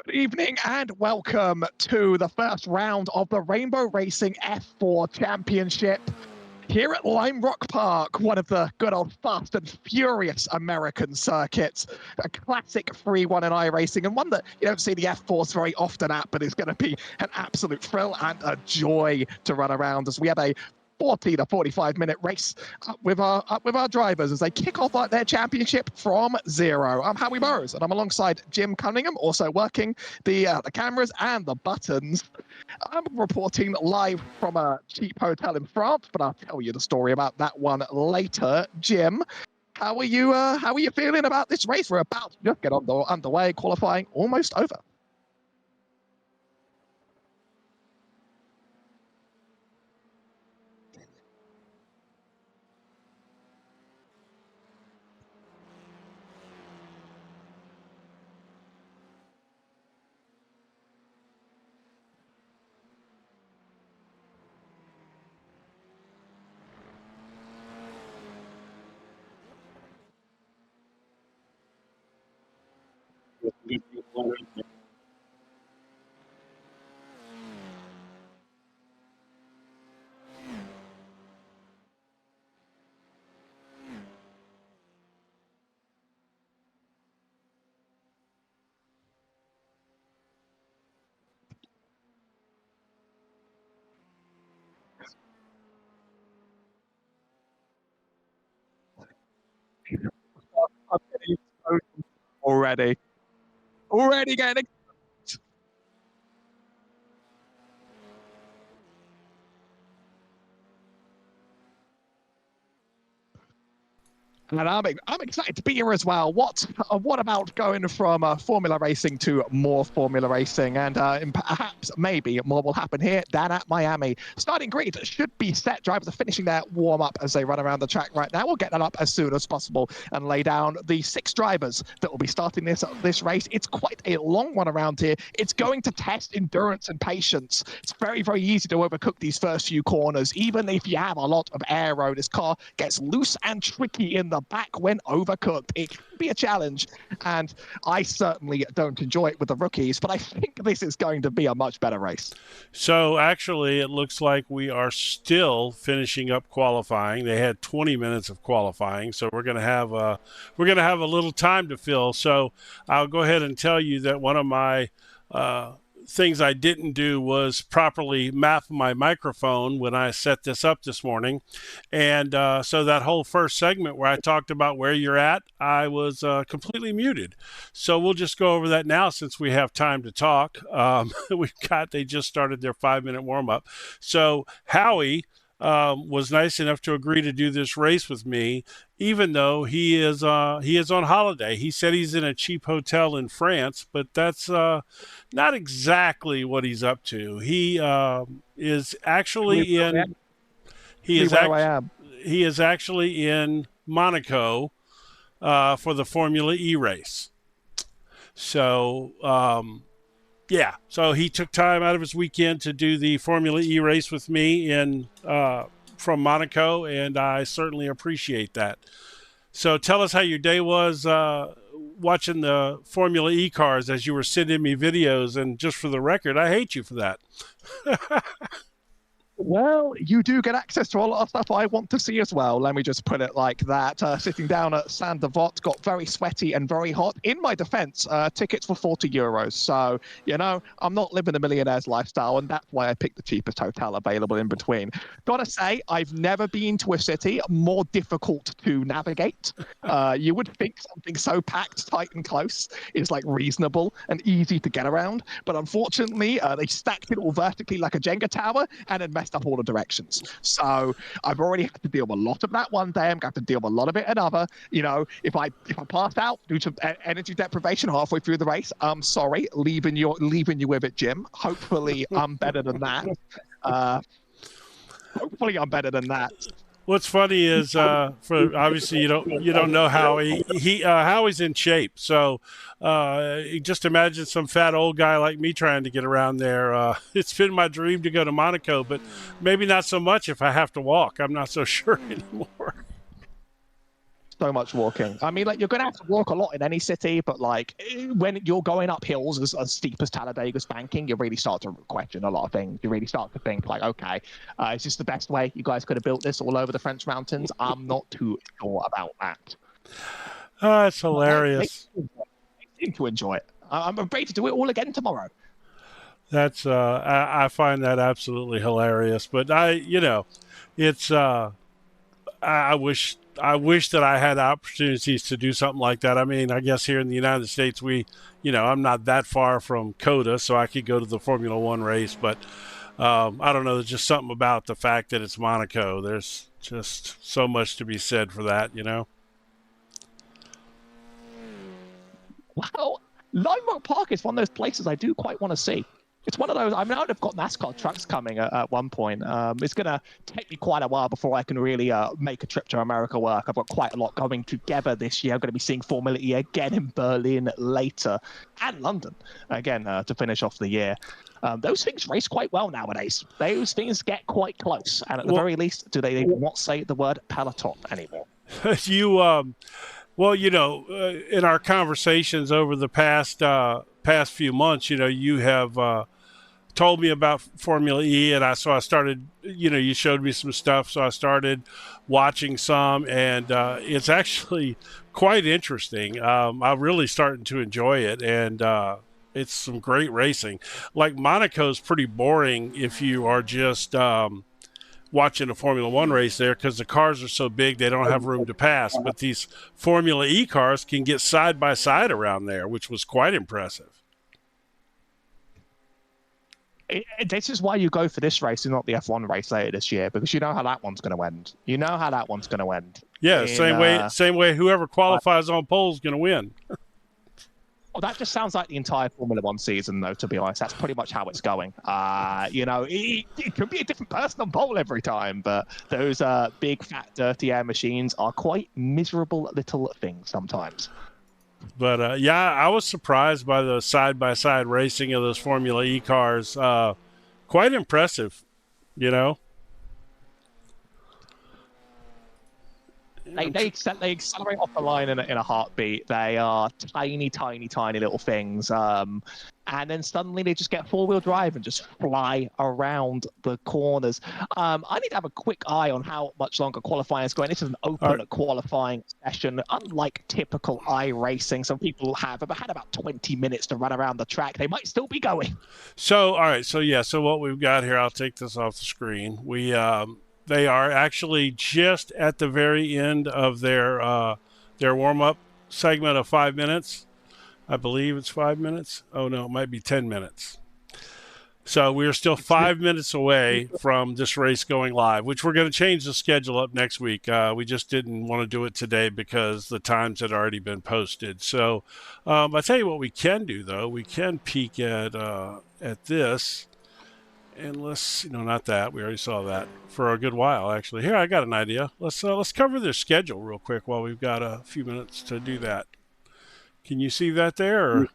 Good evening and welcome to the first round of the Rainbow Racing F4 Championship here at Lime Rock Park, one of the good old fast and furious American circuits. A classic 3-1 in iRacing, and one that you don't see the F4s very often at, but is going to be an absolute thrill and a joy to run around as we have a 40 to 45-minute race with our drivers as they kick off their championship from zero. I'm Howie Burrows, and I'm alongside Jim Cunningham, also working the cameras and the buttons. I'm reporting live from a cheap hotel in France, but I'll tell you the story about that one later. Jim, how are you feeling about this race? We're about to just get underway, qualifying almost over. I'm getting exposed already getting. And I'm excited to be here as well. What about going from Formula Racing to more Formula Racing? And perhaps, maybe, more will happen here than at Miami. Starting grid should be set. Drivers are finishing their warm-up as they run around the track right now. We'll get that up as soon as possible and lay down the 6 drivers that will be starting this race. It's quite a long one around here. It's going to test endurance and patience. It's very, very easy to overcook these first few corners. Even if you have a lot of aero, this car gets loose and tricky in the back when overcooked. It can be a challenge, and I certainly don't enjoy it with the rookies, but I think this is going to be a much better race. So actually, it looks like we are still finishing up qualifying. They had 20 minutes of qualifying, so we're going to have a little time to fill. So I'll go ahead and tell you that one of my things I didn't do was properly map my microphone when I set this up this morning. And so that whole first segment where I talked about where you're at, I was completely muted. So we'll just go over that now since we have time to talk. They just started their 5-minute warm-up. So Howie was nice enough to agree to do this race with me, even though he is on holiday. He said he's in a cheap hotel in France, but that's not exactly what he's up to. He is actually in he is actually in Monaco for the Formula E race. So yeah, so he took time out of his weekend to do the Formula E race with me from Monaco, and I certainly appreciate that. So tell us how your day was watching the Formula E cars as you were sending me videos, and just for the record, I hate you for that. Well, you do get access to a lot of stuff I want to see as well. Let me just put it like that. Sitting down at Saint Devot got very sweaty and very hot. In my defense, tickets were €40. So, I'm not living a millionaire's lifestyle, and that's why I picked the cheapest hotel available in between. Gotta say, I've never been to a city more difficult to navigate. You would think something so packed, tight, and close is like reasonable and easy to get around. But unfortunately, they stacked it all vertically like a Jenga tower and then messed up all the directions. So I've already had to deal with a lot of that one day. I'm going to have to deal with a lot of it another. If I pass out due to energy deprivation halfway through the race, I'm sorry, leaving you with it, Jim. Hopefully I'm better than that. What's funny is, for obviously you don't know Howie. Howie's in shape, so just imagine some fat old guy like me trying to get around there. It's been my dream to go to Monaco, but maybe not so much if I have to walk. I'm not so sure anymore. So much walking. I mean, like, you're going to have to walk a lot in any city, but like when you're going up hills as steep as Talladega's banking, you really start to question a lot of things. You really start to think like, okay, is this the best way you guys could have built this all over the French mountains? I'm not too sure about that. It's hilarious. They seem to enjoy it. I'm ready to do it all again tomorrow. That's I find that absolutely hilarious. But it's I wish that I had opportunities to do something like that. I mean, I guess here in the United States, I'm not that far from COTA, so I could go to the Formula One race. But I don't know. There's just something about the fact that it's Monaco. There's just so much to be said for that, Well, Lime Rock Park is one of those places I do quite want to see. It's one of those. I mean, I would have got NASCAR trucks coming at one point. It's going to take me quite a while before I can really make a trip to America work. I've got quite a lot going together this year. I'm going to be seeing Formula E again in Berlin later, and London again to finish off the year. Those things race quite well nowadays. Those things get quite close, and at the very least, do they not say the word peloton anymore? Well, in our conversations over the past few months, you have told me about Formula E, and so I started. You showed me some stuff, so I started watching some, and it's actually quite interesting. I'm really starting to enjoy it, and it's some great racing. Like Monaco's pretty boring if you are just watching a Formula One race there, because the cars are so big they don't have room to pass. But these Formula E cars can get side by side around there, which was quite impressive. This is why you go for this race and not the F1 race later this year, because you know how that one's going to end. Yeah, same way whoever qualifies on pole is going to win. Well, that just sounds like the entire Formula One season, though, to be honest. That's pretty much how it's going. It could be a different person on pole every time, but those big, fat, dirty air machines are quite miserable little things sometimes. But, I was surprised by the side-by-side racing of those Formula E cars. Quite impressive, They accelerate off the line in a heartbeat. They are tiny, tiny, tiny little things. And then suddenly they just get four-wheel drive and just fly around the corners. I need to have a quick eye on how much longer qualifying is going. This is an open qualifying session. Unlike typical iRacing, some people have had about 20 minutes to run around the track. They might still be going. So, all right. So what we've got here, I'll take this off the screen. They are actually just at the very end of their warm-up segment of 5 minutes. I believe it's 5 minutes. Oh, no, it might be 10 minutes. So we're still 5 minutes away from this race going live, which we're going to change the schedule up next week. We just didn't want to do it today because the times had already been posted. So I tell you what we can do, though. We can peek at this. And let's, not that. We already saw that for a good while, actually. Here, I got an idea. Let's cover their schedule real quick while we've got a few minutes to do that. Can you see that there? Or?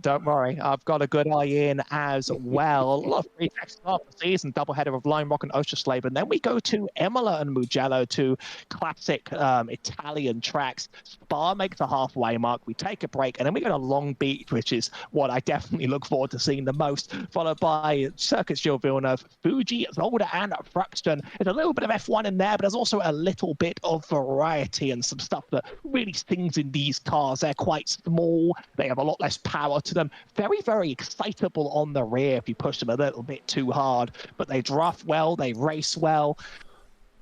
Don't worry, I've got a good eye in as well. A lot of free tracks start the season, doubleheader of Lime Rock and Ostersleben. And then we go to Imola and Mugello, two classic Italian tracks. Spa makes the halfway mark. We take a break, and then we go to Long Beach, which is what I definitely look forward to seeing the most, followed by Circuit Gilles Villeneuve, Fuji, Zolder, and Thruxton. There's a little bit of F1 in there, but there's also a little bit of variety and some stuff that really stings in these cars. They're quite small. They have a lot less power to them. Very, very excitable on the rear if you push them a little bit too hard, but they draft well, they race well.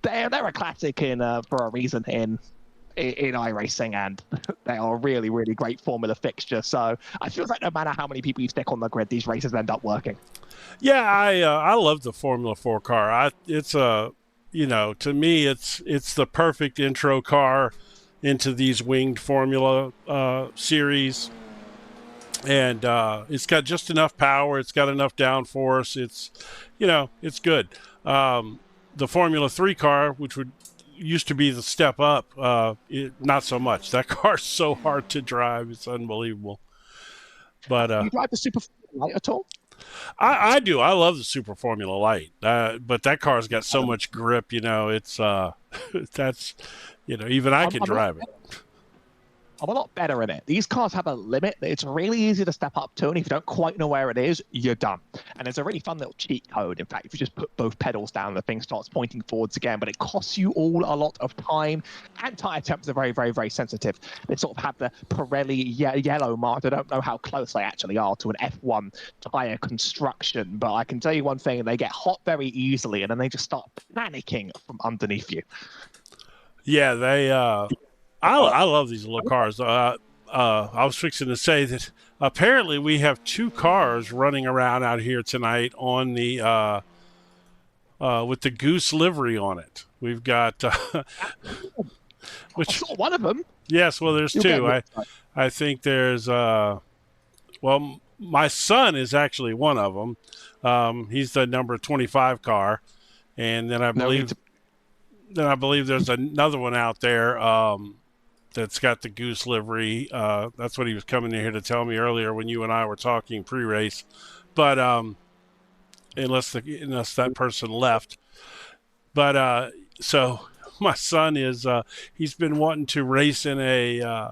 They're a classic for a reason in iRacing, and they are a really, really great Formula fixture. So I feel like no matter how many people you stick on the grid, these races end up working. Yeah, I love the Formula 4 car. To me, it's the perfect intro car into these winged Formula series. And it's got just enough power. It's got enough downforce. It's good. The Formula 3 car, which used to be the step up, not so much. That car's so hard to drive. It's unbelievable. But you drive the Super Light at all? I do. I love the Super Formula Light, but that car's got so much grip. It's that's even I can I'm not drive it. I'm a lot better in it. These cars have a limit that it's really easy to step up to, and if you don't quite know where it is, you're done. And it's a really fun little cheat code. In fact, if you just put both pedals down, the thing starts pointing forwards again, but it costs you all a lot of time, and tire temps are very, very, very sensitive. They sort of have the Pirelli yellow mark. I don't know how close they actually are to an F1 tire construction, but I can tell you one thing, they get hot very easily, and then they just start panicking from underneath you. Yeah, they. I love these little cars. I was fixing to say that apparently we have 2 cars running around out here tonight on the with the Goose livery on it. We've got which I saw one of them. Yes, well, there's 2. I think there's well, my son is actually one of them. He's the number 25 car, and then I believe there's another one out there. That's got the Goose livery. That's what he was coming in here to tell me earlier when you and I were talking pre-race. But unless that person left. But so my son is he's been wanting to race in a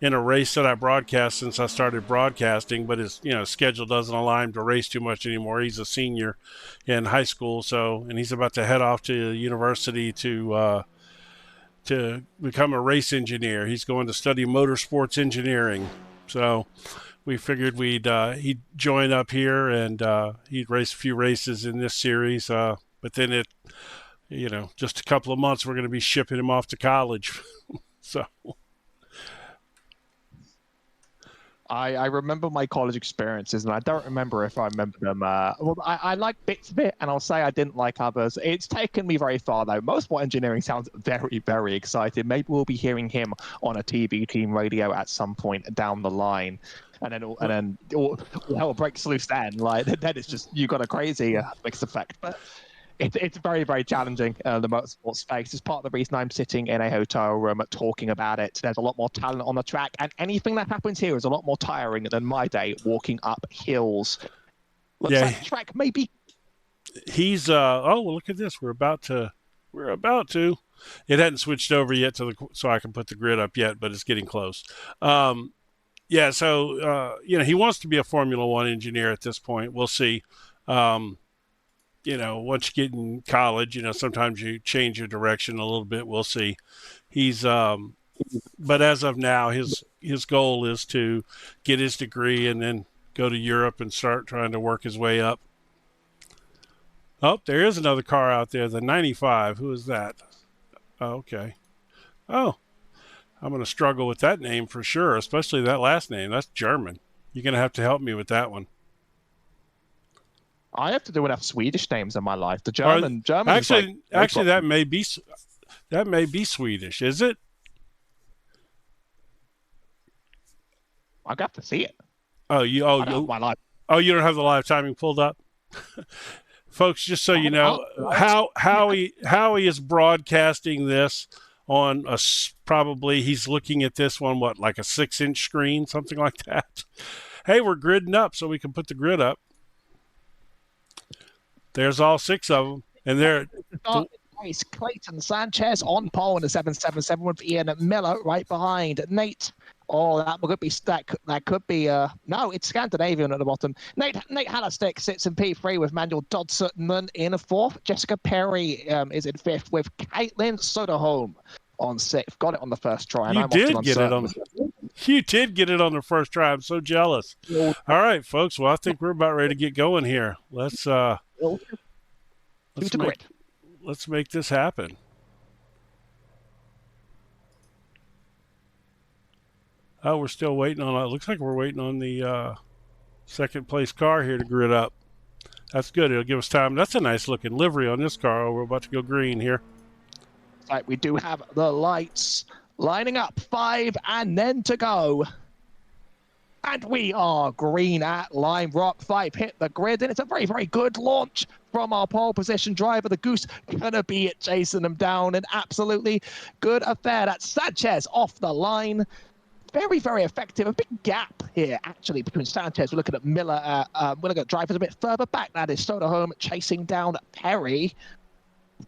race that I broadcast since I started broadcasting, but his schedule doesn't allow him to race too much anymore. He's a senior in high school, and he's about to head off to university to become a race engineer. He's going to study motorsports engineering. So we figured he'd join up here and he'd race a few races in this series. But then just a couple of months, we're going to be shipping him off to college. So I remember my college experiences, and I don't remember if I remember them. Well, I like bits of it, and I'll say I didn't like others. It's taken me very far, though. Motorsport engineering sounds very, very exciting. Maybe we'll be hearing him on a TV team radio at some point down the line. And then all hell breaks loose then. Like, then it's just, you got a crazy mixed effect. But it's very, very challenging, the motorsport space. It's part of the reason I'm sitting in a hotel room talking about it. There's a lot more talent on the track, and anything that happens here is a lot more tiring than my day walking up hills. Looks like the track maybe. He's oh, well, look at this. We're about to. It hadn't switched over yet so I can put the grid up yet, but it's getting close. Yeah, so he wants to be a Formula One engineer at this point. We'll see. Once you get in college, sometimes you change your direction a little bit. We'll see. He's, but as of now, his goal is to get his degree and then go to Europe and start trying to work his way up. Oh, there is another car out there, the 95. Who is that? Oh, okay. Oh, I'm going to struggle with that name for sure, especially that last name. That's German. You're going to have to help me with that one. I have to do enough Swedish names in my life. The German actually, that may be Swedish. Is it? I got to see it. My life. Oh, you don't have the live timing pulled up, folks. Just so you know, Howie is broadcasting this on probably he's looking at this one like a 6-inch screen, something like that. Hey, we're gridding up so we can put the grid up. There's all 6 of them, and they're Clayton Sanchez on pole in the 777 with Ian Miller right behind Nate. Oh, that could be no, it's Scandinavian at the bottom. Nate Hallerstick sits in P3 with Manuel Dodson in 4th. Jessica Perry is in 5th with Caitlin Soderholm on 6th. Got it on the first try. You did get it on the first try. I'm so jealous. All right, folks. Well, I think we're about ready to get going here. Let's make this happen. Oh, we're still waiting on it. Looks like we're waiting on the second place car here to grid up. That's good. It'll give us time. That's a nice looking livery on this car. Oh, we're about to go green here. Right, we do have the lights lining up. 5 and then to go. And we are green at Lime Rock. 5 hit the grid, and it's a very, very good launch from our pole position driver. The Goose gonna be chasing them down. An absolutely good affair. That's Sanchez off the line. Very, very effective. A big gap here, actually, between Sanchez. We're looking at Miller. We're looking at drivers a bit further back. That is Soderholm chasing down Perry.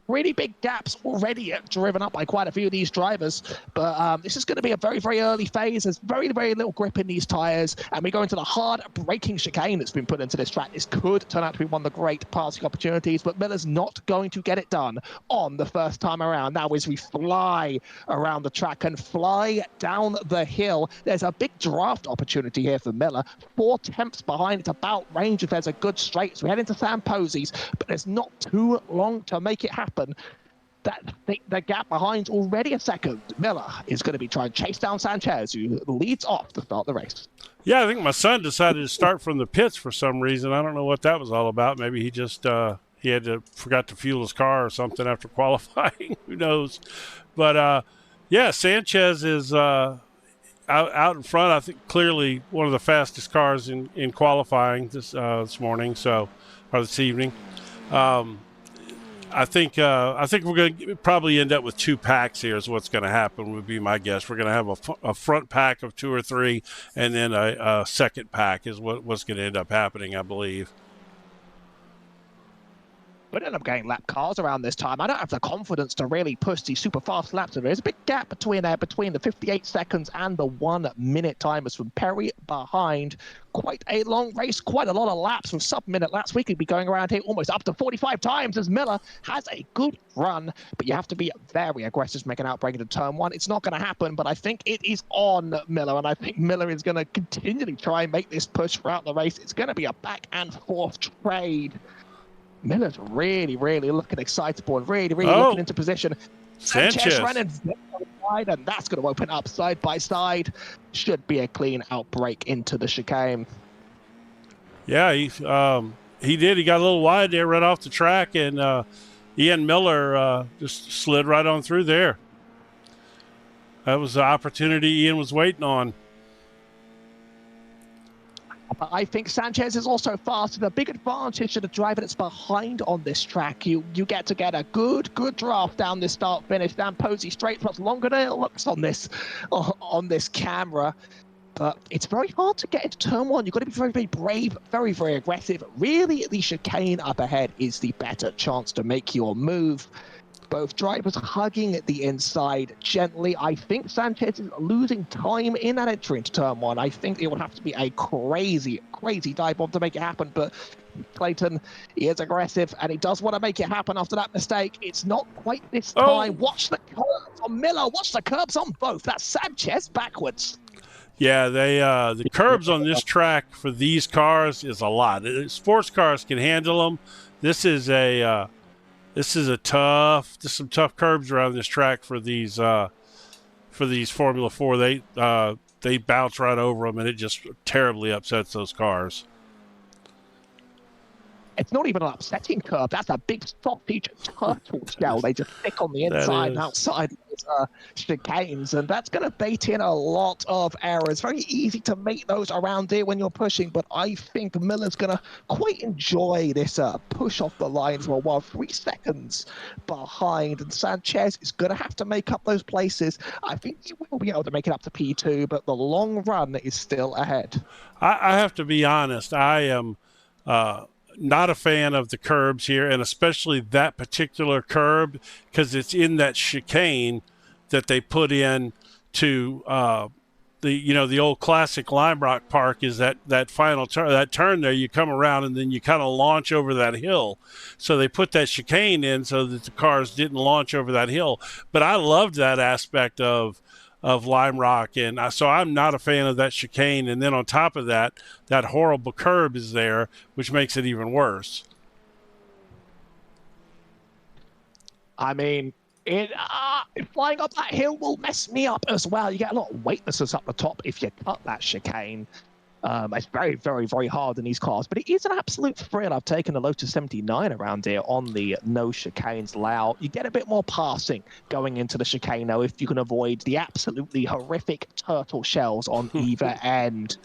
Really big gaps already driven up by quite a few of these drivers, but this is going to be a very, very early phase. There's very, very little grip in these tires, and we go into the hard braking chicane that's been put into this track. This could turn out to be one of the great passing opportunities, but Miller's not going to get it done on the first time around. Now, as we fly around the track and fly down the hill, there's a big draft opportunity here for Miller. 4 tenths behind. It's about range if there's a good straight. So we head into Sam Posey's, but there's not too long to make it happen. The gap behind already a second. Miller is going to be trying to chase down Sanchez, who leads off to start the race. Yeah, I think my son decided to start from the pits for some reason. I don't know what that was all about. Maybe he just forgot to fuel his car or something after qualifying. Who knows? But yeah, Sanchez is out in front. I think clearly one of the fastest cars in qualifying this morning, or this evening. I think we're going to probably end up with 2 packs here is what's going to happen, would be my guess. We're going to have a front pack of 2 or 3, and then a second pack is what's going to end up happening, I believe. We don't end up getting lap cars around this time. I don't have the confidence to really push these super fast laps. There's a big gap between the 58 seconds and the 1 minute timers from Perry behind. Quite a long race, quite a lot of laps with sub-minute laps. We could be going around here almost up to 45 times as Miller has a good run, but you have to be very aggressive to make an outbreak into turn 1. It's not going to happen, but I think it is on Miller, and I think Miller is going to continually try and make this push throughout the race. It's going to be a back and forth trade. Miller's really, really looking excitable and really, really looking into position. Sanchez running wide, and that's going to open up side by side. Should be a clean outbreak into the chicane. Yeah, he did. He got a little wide there right off the track, and Ian Miller just slid right on through there. That was the opportunity Ian was waiting on. But I think Sanchez is also fast, and a big advantage to the driver that's behind on this track. You get a good draft down this start finish. Down Posey straight, much longer than it looks on this camera. But it's very hard to get into turn 1. You've got to be very, very brave, very, very aggressive. Really, the chicane up ahead is the better chance to make your move. Both drivers hugging the inside gently. I think Sanchez is losing time in that entry into turn 1. I think it would have to be a crazy, crazy dive bomb to make it happen. But Clayton, he is aggressive, and he does want to make it happen after that mistake. It's not quite this time. Watch the curbs on Miller. Watch the curbs on both. That's Sanchez backwards. Yeah, The curbs on this track for these cars is a lot. Sports cars can handle them. This is some tough curbs around this track for these Formula 4. They bounce right over them, and it just terribly upsets those cars. It's not even an upsetting curve. That's a big sausage turtle shell. They just stick on the inside and outside chicanes, and that's going to bait in a lot of errors. Very easy to make those around here when you're pushing, but I think Miller's going to quite enjoy this push off the line for a while. 3 seconds behind, and Sanchez is going to have to make up those places. I think he will be able to make it up to P2, but the long run is still ahead. I have to be honest. I am not a fan of the curbs here, and especially that particular curb, because it's in that chicane that they put in to the old classic Lime Rock Park. Is that final turn, that turn there, you come around and then you kind of launch over that hill. So they put that chicane in so that the cars didn't launch over that hill. But I loved that aspect of Lime Rock, and so I'm not a fan of that chicane. And then on top of that, that horrible curb is there, which makes it even worse. I mean, flying up that hill will mess me up as well. You get a lot of weightlessness up the top if you cut that chicane. It's very, very, very hard in these cars, but it is an absolute thrill. I've taken the Lotus 79 around here on the no chicanes layout. You get a bit more passing going into the chicane, though, if you can avoid the absolutely horrific turtle shells on either end.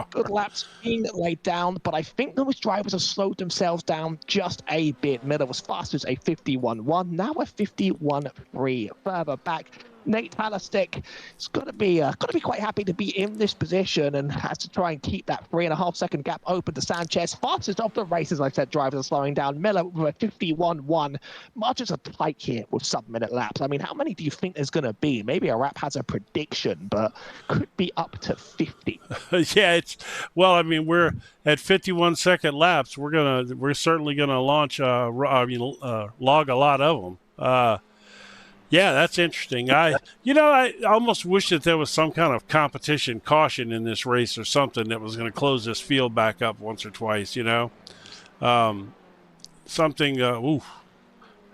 Good laps being laid down, but I think those drivers have slowed themselves down just a bit. Miller was fast as a 51.1, now a 51.3. Further back, Nate Palastick has got to be quite happy to be in this position and has to try and keep that 3.5-second gap open to Sanchez. Fastest of the race, as I said, drivers are slowing down. Miller with a 51.1. Margins are tight here with sub-minute laps. I mean, how many do you think there's going to be? Maybe a rap has a prediction, but could be up to 50. Yeah, I mean, we're at 51-second laps. We're certainly gonna launch. Log a lot of them. Yeah, that's interesting. I almost wish that there was some kind of competition caution in this race or something that was going to close this field back up once or twice. Something.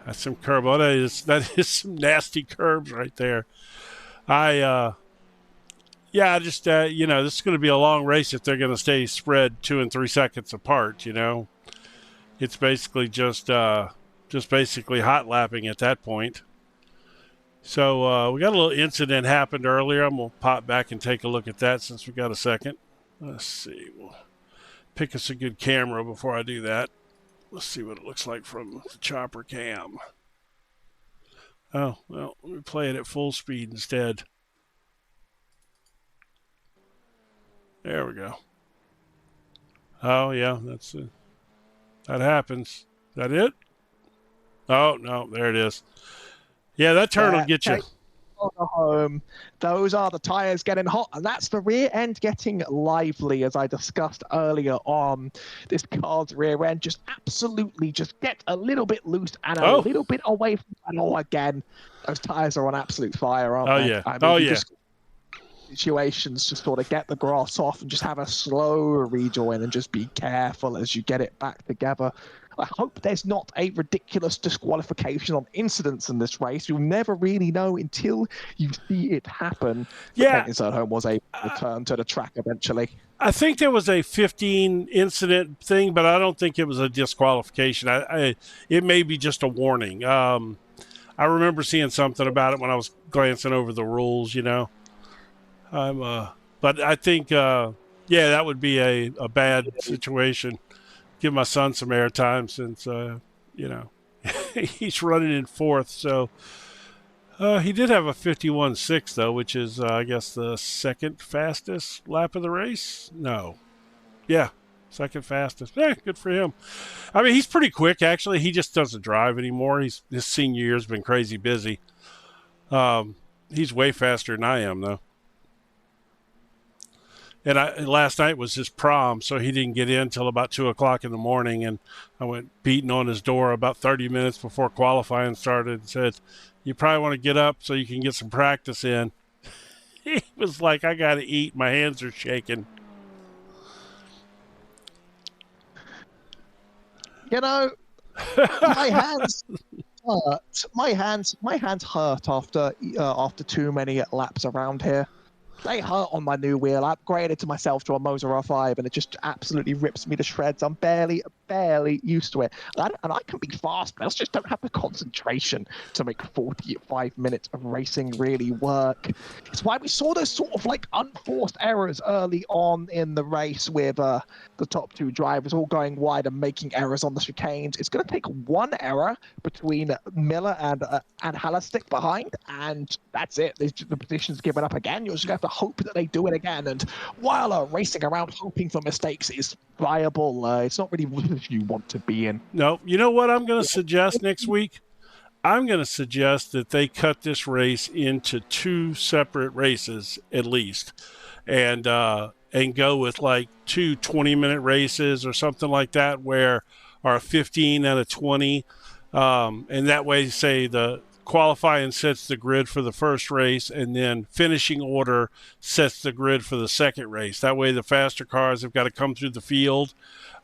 That's some curb. Oh, that is some nasty curbs right there. This is going to be a long race if they're going to stay spread 2 and 3 seconds apart. It's basically just basically hot lapping at that point. So we got a little incident happened earlier. I'm going to pop back and take a look at that since we got a second. Let's see. We'll pick us a good camera before I do that. Let's see what it looks like from the chopper cam. Oh, well, let me play it at full speed instead. There we go. Oh, yeah, that happens. Is that it? Oh, no, there it is. Yeah, that turn will get you. Home. Those are the tires getting hot, and that's the rear end getting lively, as I discussed earlier on. This car's rear end just absolutely just get a little bit loose and a little bit away from the pedal again. Those tires are on absolute fire, aren't they? Yeah. I mean, situations just sort of get the grass off and just have a slow rejoin and just be careful as you get it back together. I hope there's not a ridiculous disqualification on incidents in this race. You'll never really know until you see it happen. Yeah. Home was able to return to the track eventually. I think there was a 15 incident thing, but I don't think it was a disqualification. It may be just a warning. I remember seeing something about it when I was glancing over the rules, but I think, that would be a bad situation. Give my son some airtime since, he's running in fourth. So he did have a 51.6, though, which is, I guess, the second fastest lap of the race. No. Yeah, second fastest. Good for him. I mean, he's pretty quick, actually. He just doesn't drive anymore. His senior year's been crazy busy. He's way faster than I am, though. And last night was his prom, so he didn't get in until about 2 o'clock in the morning. And I went beating on his door about 30 minutes before qualifying started and said, "You probably want to get up so you can get some practice in." He was like, "I got to eat. My hands are shaking." My hands hurt. My hands hurt after too many laps around here. They hurt on my new wheel. I upgraded to myself to a Motor R5, and it just absolutely rips me to shreds. I'm barely used to it. And I can be fast, but I just don't have the concentration to make 45 minutes of racing really work. It's why we saw those sort of like unforced errors early on in the race with the top two drivers all going wide and making errors on the chicanes. It's going to take one error between Miller and Hallerstick behind, and that's it. The position's given up again. You're just going to have to hope that they do it again. And while racing around hoping for mistakes is viable, it's not really what you want to be in. No, you know what I'm going to suggest next week? I'm going to suggest that they cut this race into 2 separate races at least, and go with like 2 20-minute races or something like that, where are 15 and a 20, and that way, say the qualifying sets the grid for the first race, and then finishing order sets the grid for the second race. That way the faster cars have got to come through the field,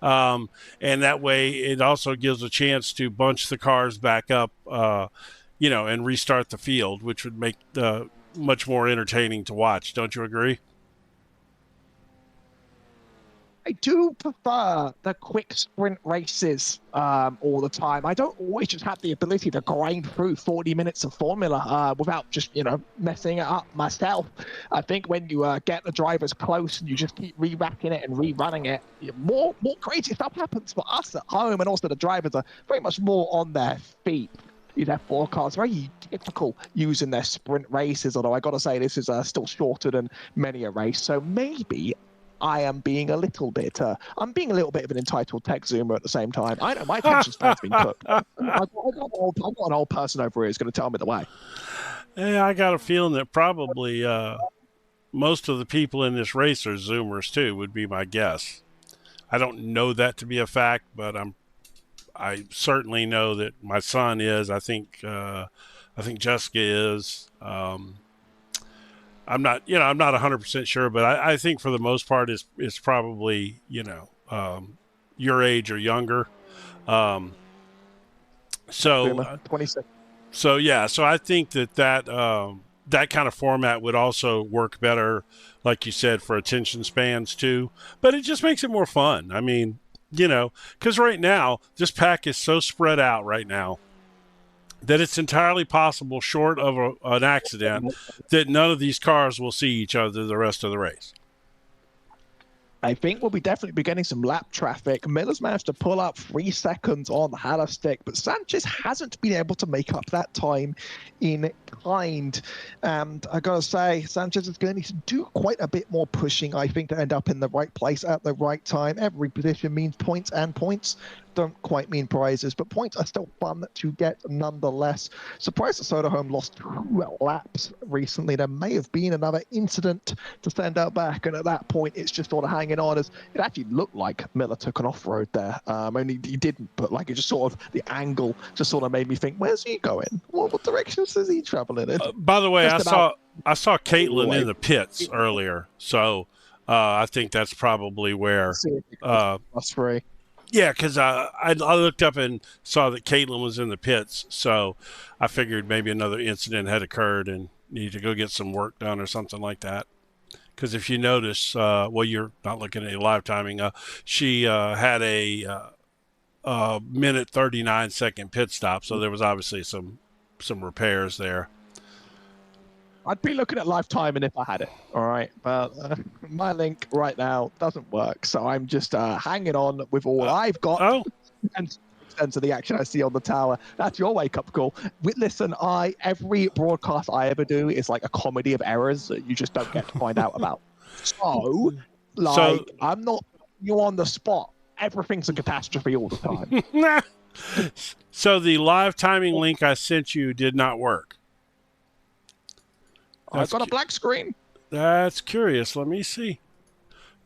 and that way it also gives a chance to bunch the cars back up, and restart the field, which would make much more entertaining to watch. Don't you agree? I do prefer the quick sprint races all the time. I don't always just have the ability to grind through 40 minutes of formula without just, messing it up myself. I think when you get the drivers close and you just keep re-racking it and rerunning it, more crazy stuff happens for us at home, and also the drivers are very much more on their feet. these F4 cars. Very typical using their sprint races, although I got to say this is still shorter than many a race. So maybe I am being a little bit, I'm being a little bit of an entitled tech zoomer at the same time. I know my attention span's been cooked. I've got an old person over here who's going to tell me the way. Yeah, I got a feeling that probably most of the people in this race are zoomers too, would be my guess. I don't know that to be a fact, but I certainly know that my son is. I think Jessica is. I'm not 100% sure, but I think for the most part it's probably your age or younger. So 26. So yeah, so I think that kind of format would also work better, like you said, for attention spans too. But it just makes it more fun. I mean, because right now this pack is so spread out right now that it's entirely possible, short of an accident, that none of these cars will see each other the rest of the race. I think we'll definitely be getting some lap traffic. Miller's managed to pull up 3 seconds on the stick, but Sanchez hasn't been able to make up that time in kind. And I gotta say, Sanchez is going to need to do quite a bit more pushing, I think, to end up in the right place at the right time. Every position means points, and points don't quite mean prizes, but points are still fun to get nonetheless. Surprised that Soderholm lost 2 laps recently. There may have been another incident to send out back, and at that point it's just sort of hanging on, as it actually looked like Miller took an off-road there. Only he didn't, but like it just sort of, the angle just sort of made me think, where's he going? What directions is he traveling in? By the way, I saw Caitlin in the pits earlier, so I think that's probably where that's free. Yeah, because I looked up and saw that Caitlin was in the pits, so I figured maybe another incident had occurred and needed to go get some work done or something like that. Because if you notice, well, you're not looking at a live timing. She had a minute 39-second pit stop, so there was obviously some repairs there. I'd be looking at live timing if I had it, all right? But my link right now doesn't work, so I'm just hanging on with all I've got. And to the action I see on the tower. That's your wake-up call. Listen, every broadcast I ever do is like a comedy of errors that you just don't get to find out about. So, I'm not you on the spot. Everything's a catastrophe all the time. So the live timing link I sent you did not work. I've got a black screen. That's curious. Let me see.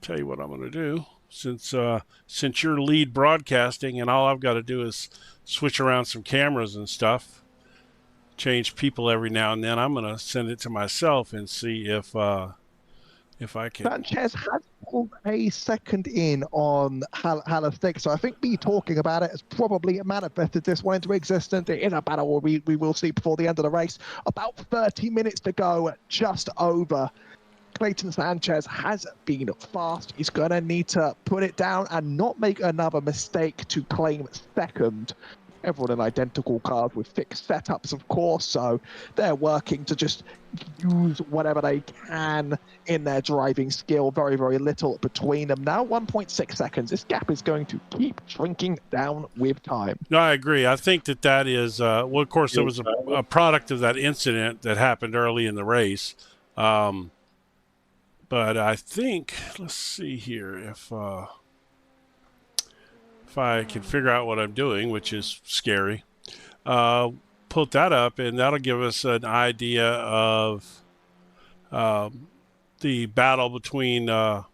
Tell you what I'm going to do. Since you're lead broadcasting and all I've got to do is switch around some cameras and stuff, change people every now and then, I'm going to send it to myself and see if I can. Sanchez has pulled a second in on Hallerstick, so I think me talking about it has probably manifested this one into existence. It is a battle we will see before the end of the race. About 30 minutes to go, just over. Clayton Sanchez has been fast. He's going to need to put it down and not make another mistake to claim second. Everyone in identical cars with fixed setups, of course, so they're working to just use whatever they can in their driving skill. Very, very little between them. Now 1.6 seconds. This gap is going to keep shrinking down with time. No, I agree. I think that is, well, of course, it was a product of that incident that happened early in the race. But I think, let's see here, if I can figure out what I'm doing, which is scary, put that up, and that'll give us an idea of the battle between all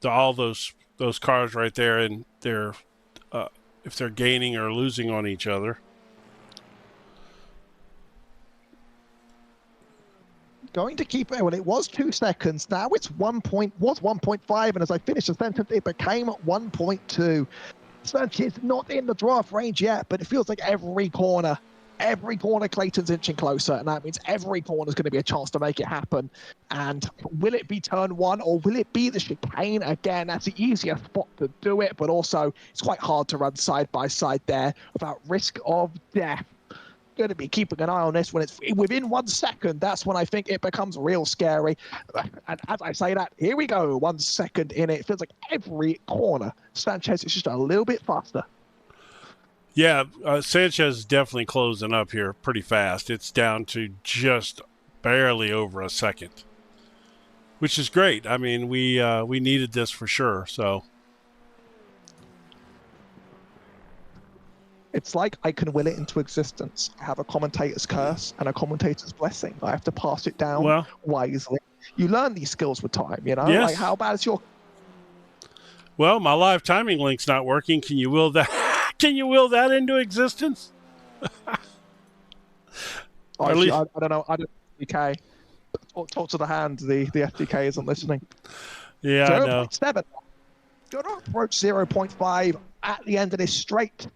those cars right there, and if they're gaining or losing on each other. Going to keep it. Well, it was 2 seconds. Now it's 1.5, and as I finished the sentence, it became 1.2. Sanchez not in the draft range yet, but it feels like every corner Clayton's inching closer, and that means every corner is going to be a chance to make it happen. And will it be turn 1, or will it be the chicane again? That's the easier spot to do it, but also it's quite hard to run side by side there without risk of death. Going to be keeping an eye on this when it's within 1 second. That's when I think it becomes real scary. And as I say that, here we go. 1 second in it. It feels like every corner Sanchez is just a little bit faster. Yeah, Sanchez is definitely closing up here pretty fast. It's down to just barely over a second, which is great. I mean, we needed this for sure. So It's like I can will it into existence. I have a commentator's curse and a commentator's blessing. I have to pass it down well, wisely. You learn these skills with time, you know? yes. Like, how bad is your... Well, my live timing link's not working. Can you will that? Can you will that into existence? I don't know. I don't FDK. Talk to the hand. The FDK isn't listening. Yeah, 0.7. Gonna approach 0.5 at the end of this straight.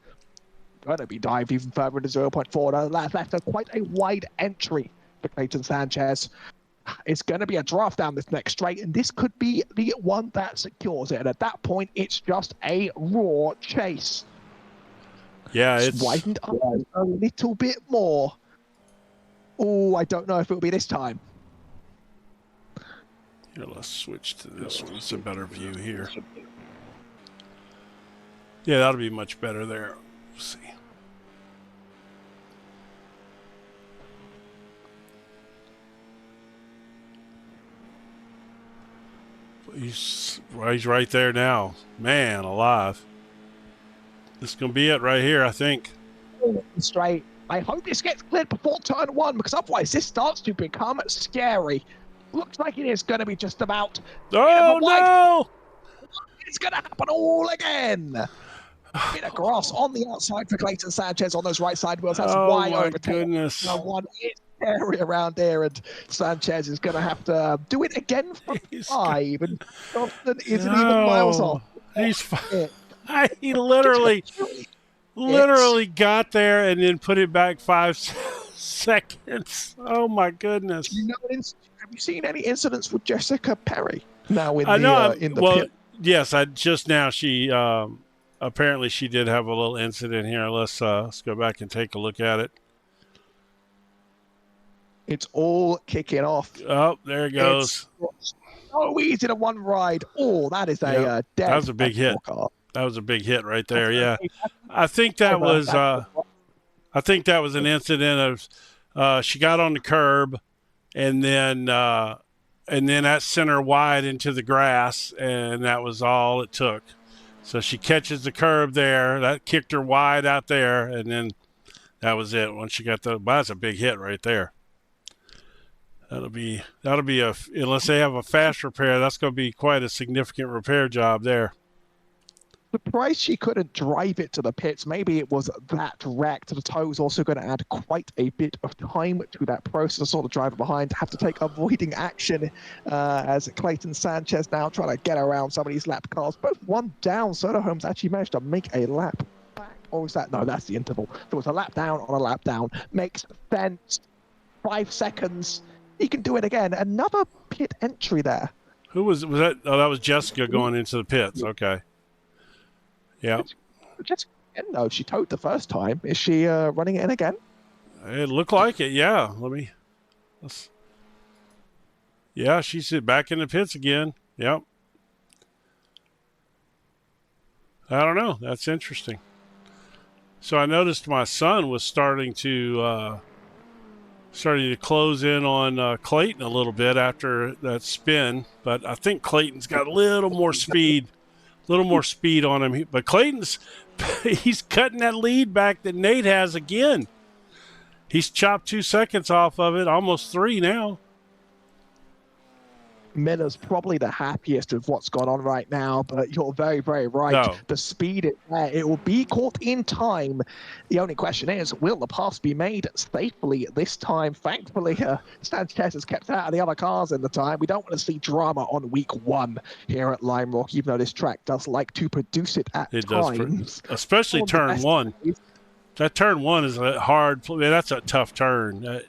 Gonna be dived even further into 0.4. That's quite a wide entry for Clayton Sanchez. It's going to be a draft down this next straight, and this could be the one that secures it. And at that point, it's just a raw chase. Yeah, it's widened up a little bit more. Oh, I don't know if it'll be this time. Here, let's switch to this one. It's a better view here. Yeah, that'll be much better there. Let's see. He's right there now. Man alive. This is going to be it right here, I think. Straight. I hope this gets cleared before turn one, because otherwise this starts to become scary. Looks like it is going to be just about... Oh, no! It's going to happen all again. Bit of grass on the outside for Clayton Sanchez on those right side wheels. That's wide over. Goodness. One area around there, and Sanchez is going to have to do it again from 5, and Johnson isn't even miles off. He's he literally got there and then put it back 5 seconds. Oh my goodness! You know, have you seen any incidents with Jessica Perry now in the pit? Yes, just now she apparently she did have a little incident here. Let's go back and take a look at it. It's all kicking off. Oh, there it goes. It's so easy to one ride. Oh, that is a that was a big hit. Car. That was a big hit right there. Yeah, I think that was an incident of she got on the curb, and then that sent her wide into the grass, and that was all it took. So she catches the curb there. That kicked her wide out there, and then that was it. Once she got that's a big hit right there. That'll be unless they have a fast repair, that's going to be quite a significant repair job there. Surprised she couldn't drive it to the pits. Maybe it was that wrecked. The tow is also going to add quite a bit of time to that process. Saw the driver behind have to take avoiding action as Clayton Sanchez now trying to get around some of these lap cars. Both one down. Soderholm's actually managed to make a lap back. Or is that? No, that's the interval. There was a lap down on a lap down. Makes sense. 5 seconds. He can do it again. Another pit entry there. Who was that? Oh, that was Jessica going into the pits. Okay. Yeah. Jessica, no, she towed the first time. Is she running it in again? It looked like it. Yeah. Yeah, she's back in the pits again. Yep. I don't know. That's interesting. So I noticed my son was starting to close in on Clayton a little bit after that spin, but I think Clayton's got a little more speed on him. But he's cutting that lead back that Nate has again. He's chopped 2 seconds off of it, almost 3 now. Miller's probably the happiest of what's gone on right now, but you're very, very right. No. The speed is there. It will be caught in time. The only question is, will the pass be made safely this time? Thankfully, Sanchez has kept out of the other cars in the time. We don't want to see drama on week 1 here at Lime Rock, even though this track does like to produce it at times. Especially turn 1. That turn 1 is a hard. That's a tough turn,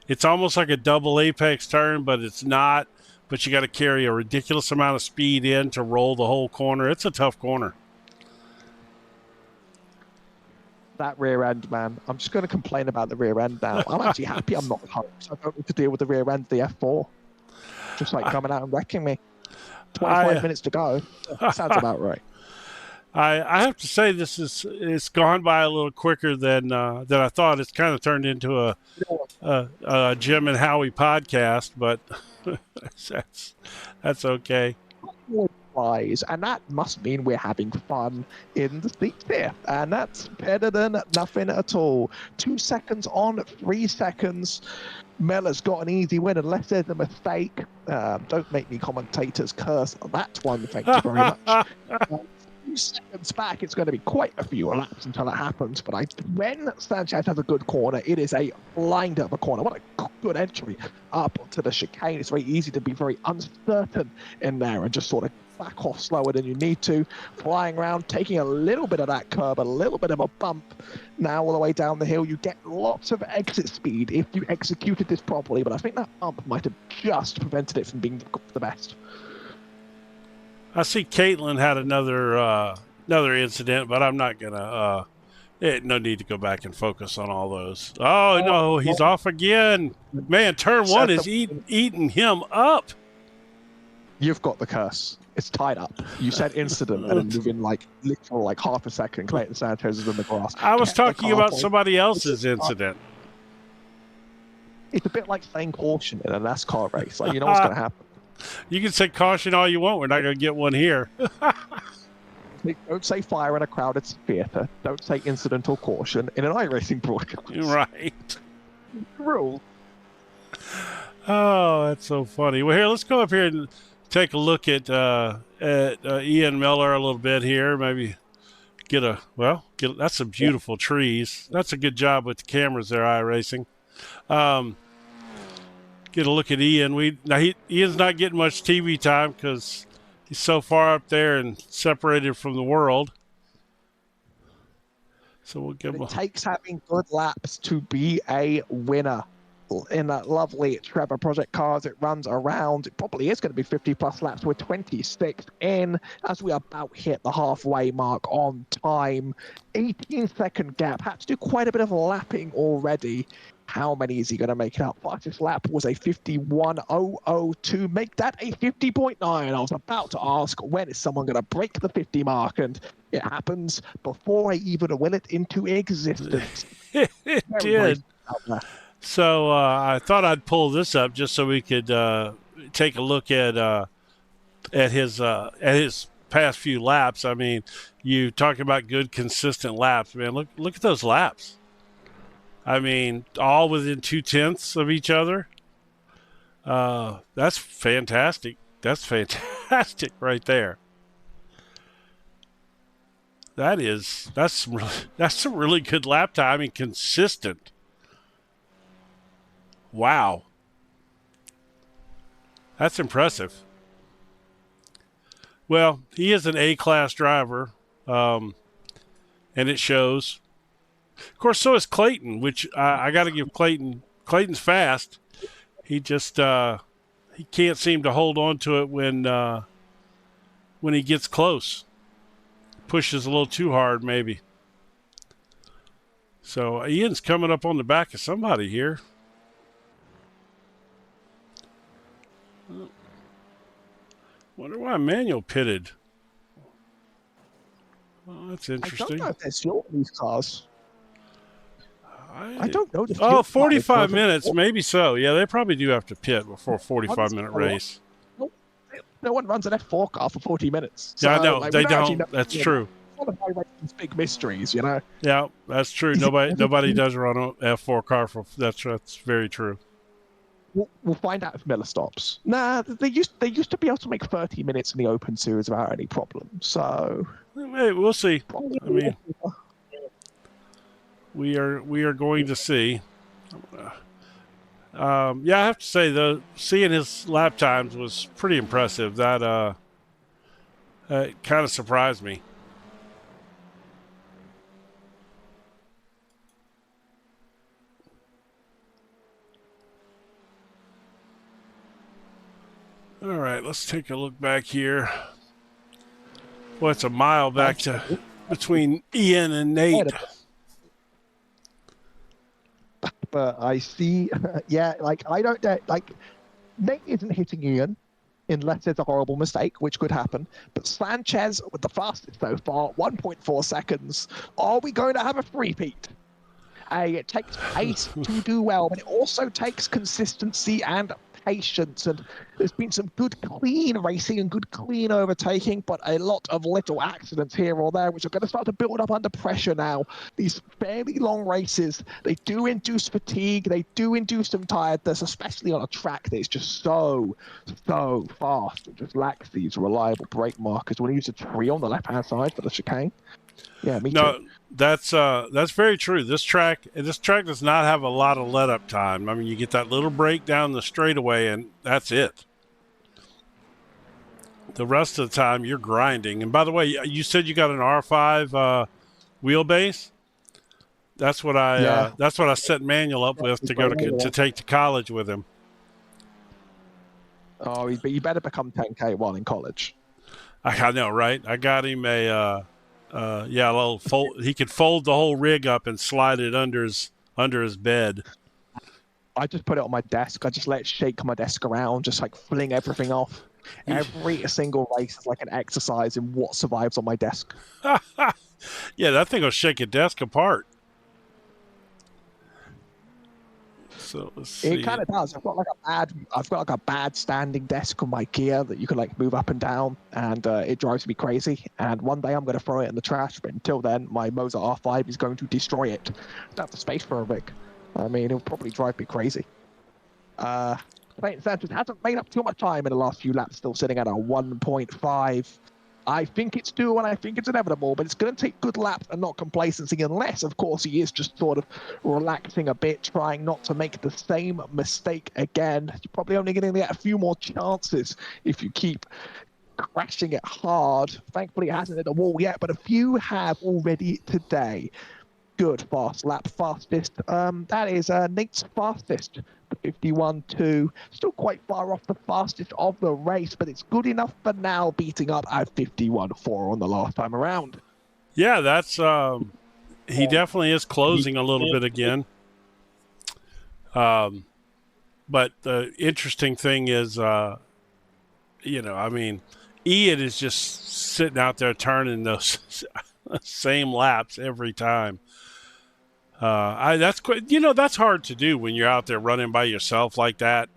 It's almost like a double apex turn, but it's not. But you got to carry a ridiculous amount of speed in to roll the whole corner. It's a tough corner. That rear end, man. I'm just going to complain about the rear end now. I'm actually happy I'm not home, so I don't need to deal with the rear end of the F4. Just like coming out and wrecking me. 25 minutes to go. Sounds about right. I have to say it's gone by a little quicker than I thought. It's kind of turned into a Jim and Howie podcast, but that's okay. Flies, and that must mean we're having fun in the seats here, and that's better than nothing at all. 2 seconds on 3 seconds. Miller's got an easy win unless there's a mistake. Don't make me commentators curse on that one, thank you very much. 2 seconds back, it's going to be quite a few laps until it happens, but when Sanchez has a good corner, it is a blinder of a corner. What a good entry up onto the chicane. It's very easy to be very uncertain in there and just sort of back off slower than you need to, flying around, taking a little bit of that curb, a little bit of a bump. Now all the way down the hill, you get lots of exit speed if you executed this properly, but I think that bump might have just prevented it from being the best. I see Caitlin had another incident, but I'm not gonna. No need to go back and focus on all those. Oh no, he's off again. Man, turn one is eating him up. You've got the curse. It's tied up. You said incident, and then within literal half a second, Clayton Sanchez is in the grass. I was talking about somebody else's incident. It's a bit like saying caution in a NASCAR race. You know what's going to happen. You can say caution all you want. We're not going to get one here. Don't say fire in a crowded theater. Don't say incident or caution in an iRacing broadcast. Right. Rule. Oh, that's so funny. Well, here, let's go up here and take a look at Ian Miller a little bit here. Maybe that's some beautiful trees. That's a good job with the cameras there, iRacing. Get a look at Ian. Ian's not getting much TV time because he's so far up there and separated from the world. So we'll give him. It takes having good laps to be a winner. In that lovely Trevor Project cars, it runs around. It probably is going to be 50+ laps. We're 26 in as we about hit the halfway mark on time. 18-second gap. Had to do quite a bit of lapping already. How many is he going to make it up? Fastest lap was a 51.002. Make that a 50.9. I was about to ask, when is someone going to break the 50 mark? And it happens before I even will it into existence. It did. So I thought I'd pull this up just so we could take a look at his past few laps. I mean, you talk about good, consistent laps, man. Look at those laps. I mean, all within 0.2 of each other. That's fantastic. That's fantastic right there. That's some really good lap time. I mean, consistent. Wow. That's impressive. Well, he is an A-class driver, and it shows. Of course, so is Clayton, which I got to give Clayton. Clayton's fast. He just he can't seem to hold on to it when he gets close. Pushes a little too hard, maybe. So Ian's coming up on the back of somebody here. Wonder why Manuel pitted. Well, that's interesting. I don't know if there's fuel in these cars. I don't know. 45 minutes, maybe so. Yeah, they probably do have to pit before a 45-minute race. No one runs an F4 car for 40 minutes. So, yeah, I know. They don't. That's true. One of my big mysteries, you know. Yeah, that's true. Nobody does run an F4 car for that's very true. We'll find out if Miller stops. Nah, they used to be able to make 30 minutes in the Open Series without any problem. So hey, we'll see. I mean, we are going to see. Yeah, I have to say though, seeing his lap times was pretty impressive. That kind of surprised me. All right, let's take a look back here. Well, it's a mile back to between Ian and Nate. But I see, yeah, I don't, Nate isn't hitting Ian. unless there's a horrible mistake, which could happen. But Sanchez with the fastest so far, 1.4 seconds. Are we going to have a three-peat? It takes pace to do well, but it also takes consistency and patience. And there's been some good, clean racing and good, clean overtaking, but a lot of little accidents here or there, which are going to start to build up under pressure now. These fairly long races, they do induce fatigue. They do induce some tiredness, especially on a track that is just so fast. It just lacks these reliable brake markers. When you use a tree on the left-hand side for the chicane. Yeah, me too. That's very true. This track does not have a lot of let up time. I mean, you get that little break down the straightaway, and that's it. The rest of the time, you're grinding. And by the way, you said you got an R5 wheelbase. That's what I set Manuel up with to go to take to college with him. Oh, but you better become 10K while in college. I know, right? I got him a little fold. He could fold the whole rig up and slide it under his bed. I just put it on my desk. I just let it shake my desk around, just like fling everything off. Every single race is like an exercise in what survives on my desk. Yeah, that thing will shake a desk apart. So let's see. It kind of does. I've got like a bad standing desk on my gear that you can like move up and down, and it drives me crazy. And one day I'm going to throw it in the trash, but until then, my Moza R5 is going to destroy it. Don't have the space for a rig. I mean, it'll probably drive me crazy. Clayton Sanchez hasn't made up too much time in the last few laps, still sitting at a 1.5. I think it's due and I think it's inevitable, but it's going to take good laps and not complacency, unless, of course, he is just sort of relaxing a bit, trying not to make the same mistake again. You're probably only going to get a few more chances if you keep crashing it hard. Thankfully, it hasn't hit the wall yet, but a few have already today. Good fast lap, fastest. That is Nate's fastest. 51.2, still quite far off the fastest of the race, but it's good enough for now, beating up at 51.4 on the last time around. Yeah, that's he definitely is closing a little bit again. But the interesting thing is, I mean, Ian is just sitting out there turning those same laps every time. That's hard to do when you're out there running by yourself like that,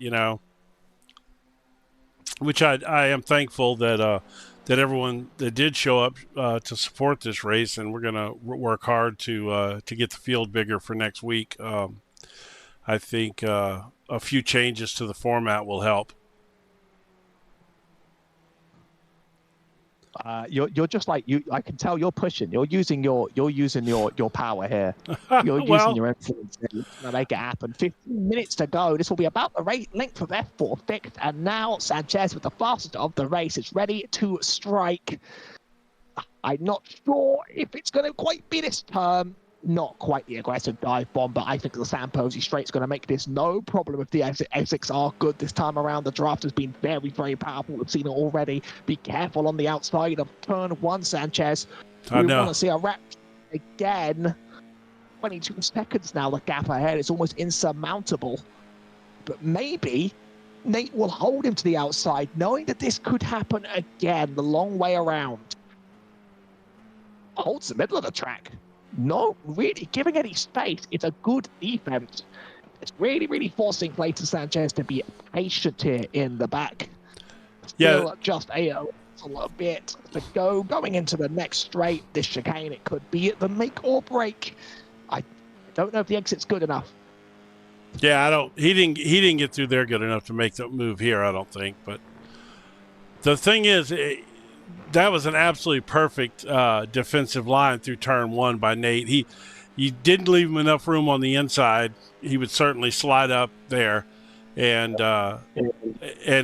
which I am thankful that everyone that did show up to support this race, and we're going to work hard to get the field bigger for next week. I think a few changes to the format will help. You're just like you. I can tell you're pushing. You're using your power here. You're using your influence to make it happen. 15 minutes to go. This will be about the rate length of F4 fixed, and now Sanchez with the fastest of the race is ready to strike. I'm not sure if it's going to quite be this turn. Not quite the aggressive dive bomb, but I think the Samposi straight's going to make this no problem if the exits are good this time around. The draft has been very, very powerful. We've seen it already. Be careful on the outside of turn one, Sanchez. We want to see a wrap again. 22 seconds now, the gap ahead. It's almost insurmountable. But maybe Nate will hold him to the outside, knowing that this could happen again the long way around. Holds the middle of the track. Not really giving any space. It's a good defense. It's really, really forcing Clayton Sanchez to be patient here in the back. Still just a little bit to go. Going into the next straight, this chicane, it could be the make or break. I don't know if the exit's good enough. Yeah, he didn't get through there good enough to make the move here, I don't think. But the thing is, that was an absolutely perfect defensive line through turn one by Nate. He didn't leave him enough room on the inside. He would certainly slide up there, and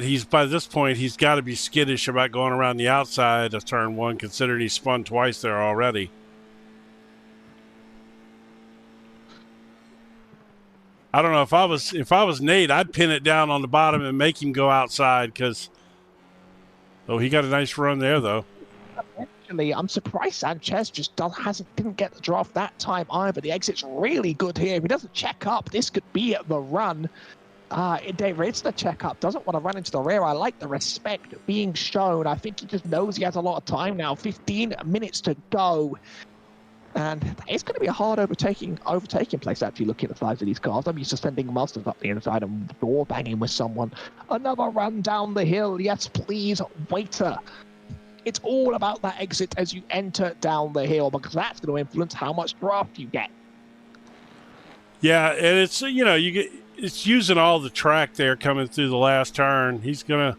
he's by this point he's got to be skittish about going around the outside of turn one, considering he spun twice there already. I don't know, if I was Nate, I'd pin it down on the bottom and make him go outside because. Oh, he got a nice run there, though. Actually, I'm surprised Sanchez just didn't get the draft that time either. The exit's really good here. If he doesn't check up, this could be the run. There is the checkup. Doesn't want to run into the rear. I like the respect being shown. I think he just knows he has a lot of time now. 15 minutes to go. And it's going to be a hard overtaking place, actually, looking at the size of these cars. I'm used to sending monsters up the inside and door banging with someone. Another run down the hill. Yes, please, waiter. It's all about that exit as you enter down the hill, because that's going to influence how much draft you get. Yeah, and it's, it's using all the track there coming through the last turn. He's got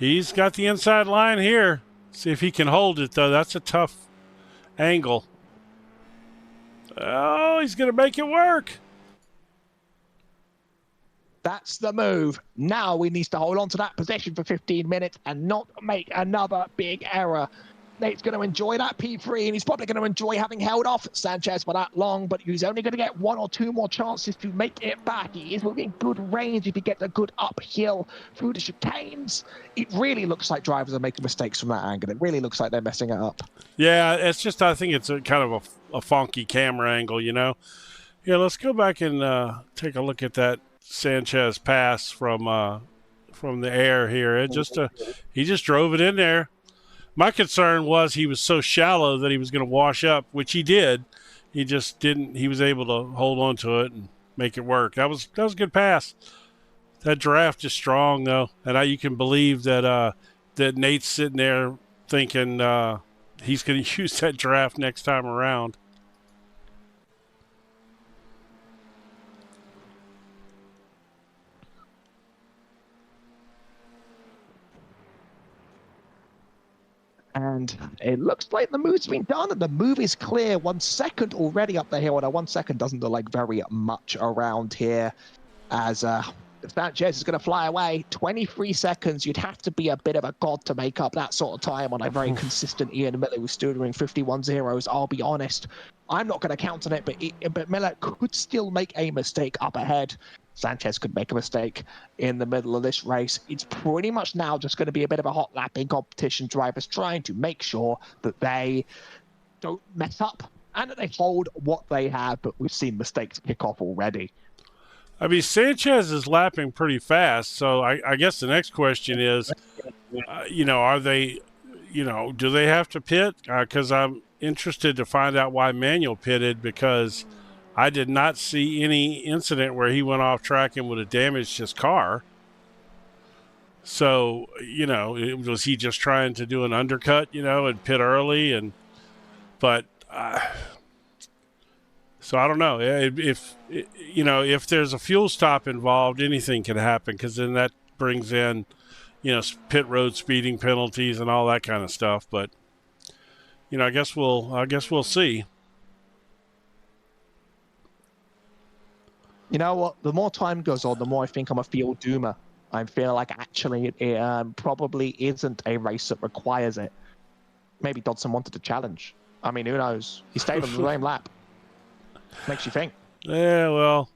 the inside line here. See if he can hold it, though. That's a tough angle. Oh, he's going to make it work. That's the move. Now we need to hold on to that position for 15 minutes and not make another big error. Nate's going to enjoy that P3, and he's probably going to enjoy having held off Sanchez for that long, but he's only going to get 1 or 2 more chances to make it back. He is within good range if he gets a good uphill through the chicanes. It really looks like drivers are making mistakes from that angle. It really looks like they're messing it up. Yeah, it's just, I think it's a kind of a funky camera angle, Yeah, let's go back and take a look at that Sanchez pass from the air here. He just drove it in there. My concern was he was so shallow that he was going to wash up, which he did. He just didn't. He was able to hold on to it and make it work. That was a good pass. That draft is strong though, and you can believe that that Nate's sitting there thinking he's going to use that draft next time around. And it looks like the move's been done, and the move is clear. 1 second already up the hill, and 1 second doesn't look like very much around here, as Sanchez is going to fly away. 23 seconds. You'd have to be a bit of a god to make up that sort of time on a very consistent Ian Miller who's still doing 51 zeros. I'll be honest. I'm not going to count on it, but Miller could still make a mistake up ahead. Sanchez could make a mistake in the middle of this race. It's pretty much now just going to be a bit of a hot lapping competition. Drivers trying to make sure that they don't mess up and that they hold what they have, but we've seen mistakes kick off already. I mean, Sanchez is lapping pretty fast, so I guess the next question is, are they, do they have to pit? Because I'm interested to find out why Manuel pitted, because I did not see any incident where he went off track and would have damaged his car. So, was he just trying to do an undercut, and pit early? So I don't know if there's a fuel stop involved, anything can happen, because then that brings in, pit road speeding penalties and all that kind of stuff. But, I guess we'll see. You know what? The more time goes on, the more I think I'm a field doomer. I feel like actually it probably isn't a race that requires it. Maybe Dodson wanted a challenge. I mean, who knows? He stayed on the same lap. Makes you think. Yeah, well,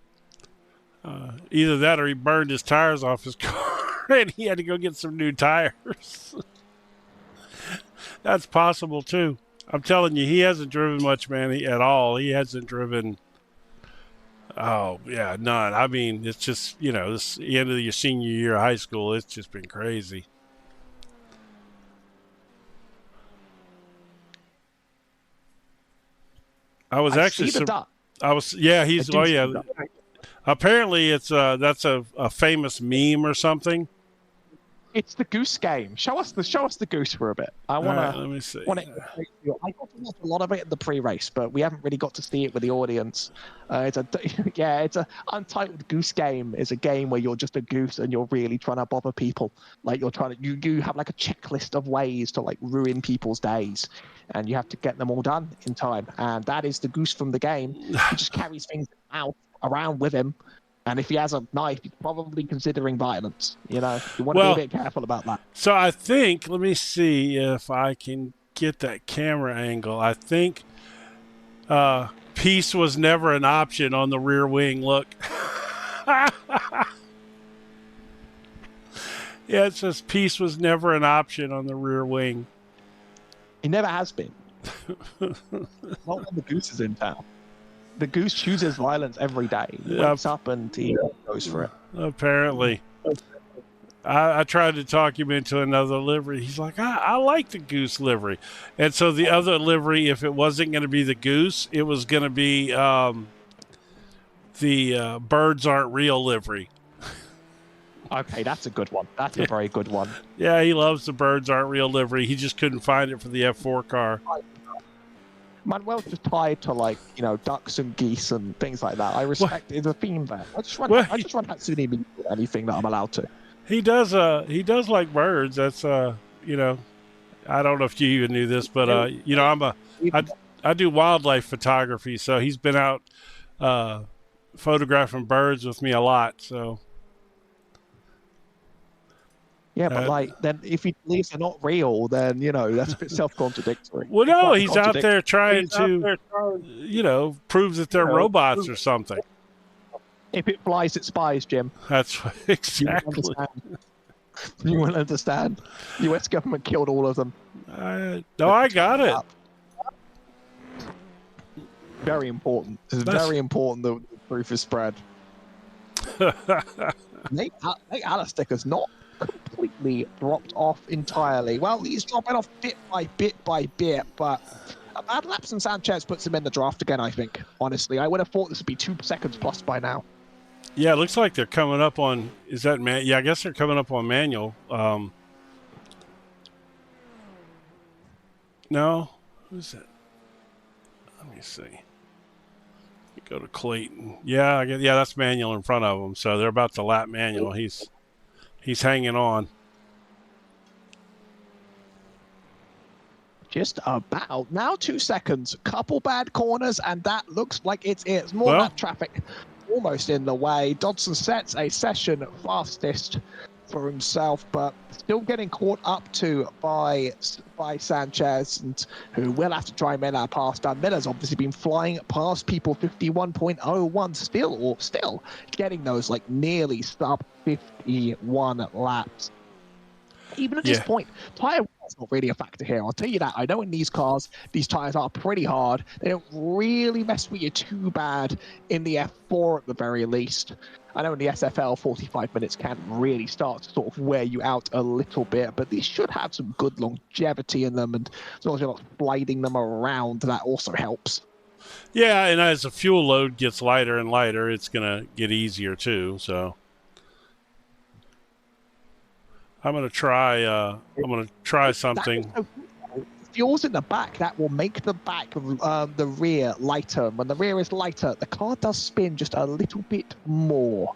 either that or he burned his tires off his car and he had to go get some new tires. That's possible too. I'm telling you, he hasn't driven much, man, at all. He hasn't driven. Oh, yeah, none. I mean, it's just, this end of your senior year of high school, it's just been crazy. Apparently that's a famous meme or something. It's the goose game. Show us the goose for a bit. Let me see. I got to watch a lot of it in the pre-race, but we haven't really got to see it with the audience. It's a untitled goose game. It's a game where you're just a goose and you're really trying to bother people. Like you're trying to you have like a checklist of ways to like ruin people's days, and you have to get them all done in time. And that is the goose from the game. He just carries things around with him. And if he has a knife, he's probably considering violence. You want to be a bit careful about that. So I think, let me see if I can get that camera angle. I think peace was never an option on the rear wing. Look. Yeah, it says peace was never an option on the rear wing. He never has been. Not when the goose is in town. The goose chooses violence every day. He wakes up and he goes for it. Apparently. I tried to talk him into another livery. He's like, I like the goose livery. And so the other livery, if it wasn't going to be the goose, it was going to be the birds aren't real livery. Okay, that's a good one. That's a very good one. Yeah, he loves the birds aren't real livery. He just couldn't find it for the F4 car. Manuel's just tied to, like, you know, ducks and geese and things like that. I respect there's a theme there. I just run Hatsune Miku with anything that I'm allowed to. He does like birds. That's you know, I don't know if you even knew this, but you know, I do wildlife photography, so he's been out photographing birds with me a lot. So yeah, but like, then if he believes they're not real, then, you know, that's a bit self-contradictory. well, no, he's out there trying to, you know, prove that they're robots or something. If it flies, it spies, Jim. That's exactly. You won't understand. U.S. government killed all of them. No, I got it. Very important. It's very important that the proof is spread. Nate Alistair's not completely dropped off entirely. Well, he's dropping off bit by bit, but a bad lapse in Sanchez puts him in the draft again, I think. Honestly, I would have thought this would be 2 seconds plus by now. Yeah, it looks like they're coming up on. Is that man? Yeah, I guess they're coming up on manual. No, who's that? Let me see. Go to Clayton. Yeah, that's manual in front of them. So they're about to lap manual. He's hanging on. Just about now 2 seconds. Couple bad corners, and that looks like it's it. It's more lap traffic almost in the way. Dodson sets a session fastest for himself, but still getting caught up to by Sanchez, and who will have to try and make that pass down. Miller's obviously been flying past people 51.01, still getting those like nearly sub 51 laps. Even at this point, tire wear's not really a factor here. I'll tell you that. I know in these cars, these tires are pretty hard. They don't really mess with you too bad in the F4 at the very least. I know in the SFL, 45 minutes can really start to sort of wear you out a little bit, but these should have some good longevity in them, and as long as you're not sliding them around, that also helps. Yeah, and as the fuel load gets lighter and lighter, it's going to get easier too, so... I'm gonna try something. Fuel's in the back. That will make the back of the rear lighter. When the rear is lighter, the car does spin just a little bit more.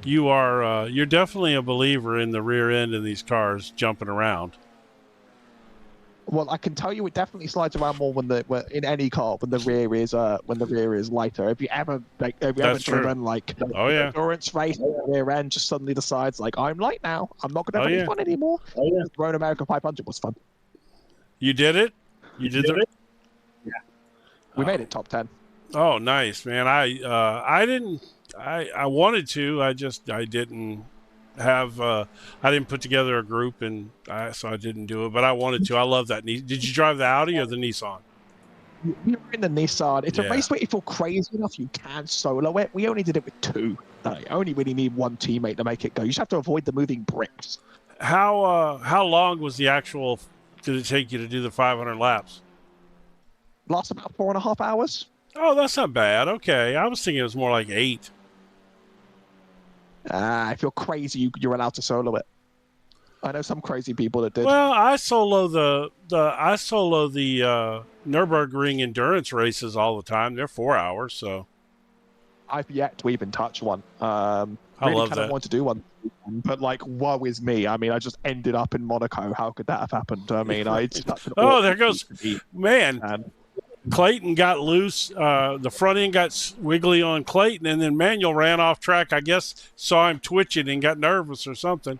You're definitely a believer in the rear end of these cars jumping around. Well, I can tell you, it definitely slides around more in any car when the rear is lighter. Have you ever driven like an endurance race? The rear end just suddenly decides like, I'm light now. I'm not gonna have any fun anymore. The Road America 500 was fun. You did it. You did it. Yeah, we made it top 10. Oh, nice, man. I didn't. I wanted to. I didn't have. I didn't put together a group, and so I didn't do it. But I wanted to. I love that. Did you drive the Audi or the Nissan? We were in the Nissan. It's a race where if you're crazy enough, you can solo it. We only did it with 2. I only really need 1 teammate to make it go. You just have to avoid the moving bricks. How long was the actual? Did it take you to do the 500 laps? Lost about 4.5 hours. Oh, that's not bad. Okay, I was thinking it was more like 8. If you're crazy, you're allowed to solo it. I know some crazy people that did. Well, I solo the Nürburgring endurance races all the time. They're 4 hours, so I've yet to even touch one. I love that. I want to do one, but like, woe is me. I mean, I just ended up in Monaco. How could that have happened? I mean, there goes, man. Clayton got loose. The front end got wiggly on Clayton, and then Manuel ran off track. I guess saw him twitching and got nervous or something,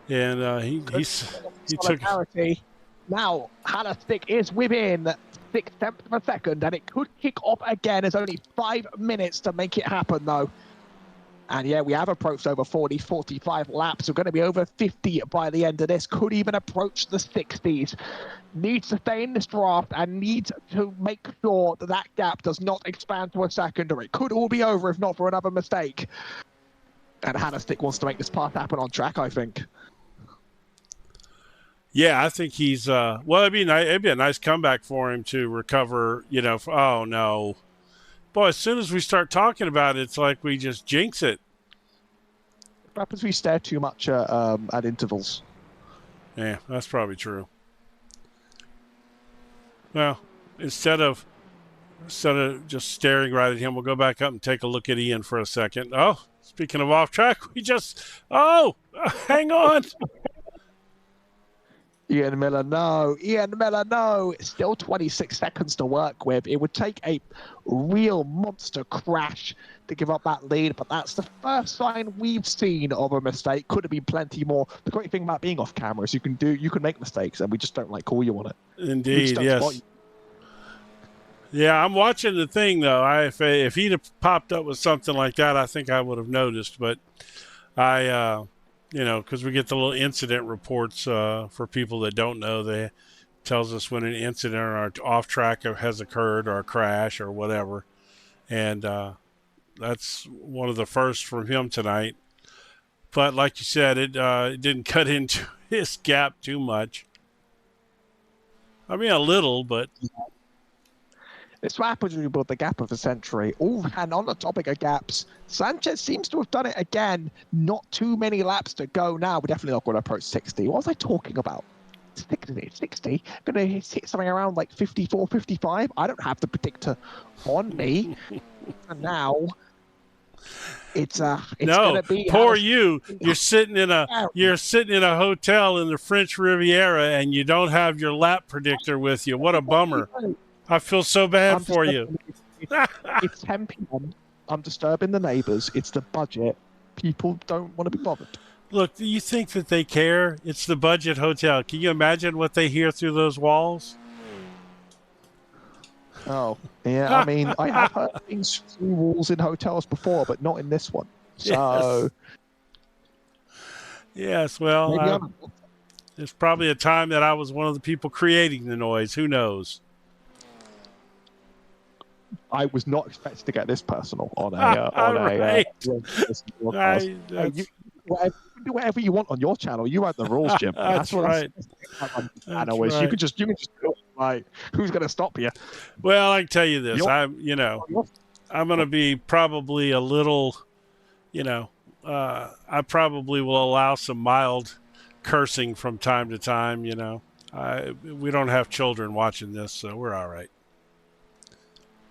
and he took. Now, Halastick is within 6/10 of a second, and it could kick off again. There's only 5 minutes to make it happen, though. And yeah, we have approached over 40, 45 laps. We're going to be over 50 by the end of this. Could even approach the 60s. Needs to stay in this draft and needs to make sure that that gap does not expand to a second, or it could all be over if not for another mistake. And Hannastick wants to make this pass happen on track, I think. Yeah, I think he's well. It'd be a nice comeback for him to recover. Oh no, boy! As soon as we start talking about it, it's like we just jinx it. What happens if we stare too much at intervals? Yeah, that's probably true. Well, instead of just staring right at him, we'll go back up and take a look at Ian for a second. Oh, speaking of off track, hang on. Ian Miller, no. Ian Miller, no. It's still 26 seconds to work with. It would take a real monster crash to give up that lead, but that's the first sign we've seen of a mistake. Could have been plenty more. The great thing about being off camera is you can make mistakes, and we just don't call you on it. Indeed, yes. Yeah, I'm watching the thing though. If he'd have popped up with something like that, I think I would have noticed. But because we get the little incident reports for people that don't know, they tells us when an incident or off track has occurred or a crash or whatever, and that's one of the first from him tonight. But like you said, it didn't cut into his gap too much. I mean, a little, but. It's what happens when you build the gap of a century. Oh, and on the topic of gaps, Sanchez seems to have done it again. Not too many laps to go now. We're definitely not going to approach 60. What was I talking about? 60? Going to hit something around like 54, 55? I don't have the predictor on me. And now it's going to be... Poor you. You're sitting in a hotel in the French Riviera and you don't have your lap predictor with you. What a bummer. I feel so bad for you. It's 10 p.m. I'm disturbing the neighbors. It's the budget. People don't want to be bothered. Look, do you think that they care? It's the budget hotel. Can you imagine what they hear through those walls? Oh, yeah. I mean, I have heard things through walls in hotels before, but not in this one. So. Yes, well, there's probably a time that I was one of the people creating the noise. Who knows? I was not expecting to get this personal on a do whatever you want on your channel. You write the rules, Jim. That's right. Right. You can just do it. Like, who's going to stop you? Well, I can tell you this. I'm going to be probably a little, I probably will allow some mild cursing from time to time. We don't have children watching this, so we're all right.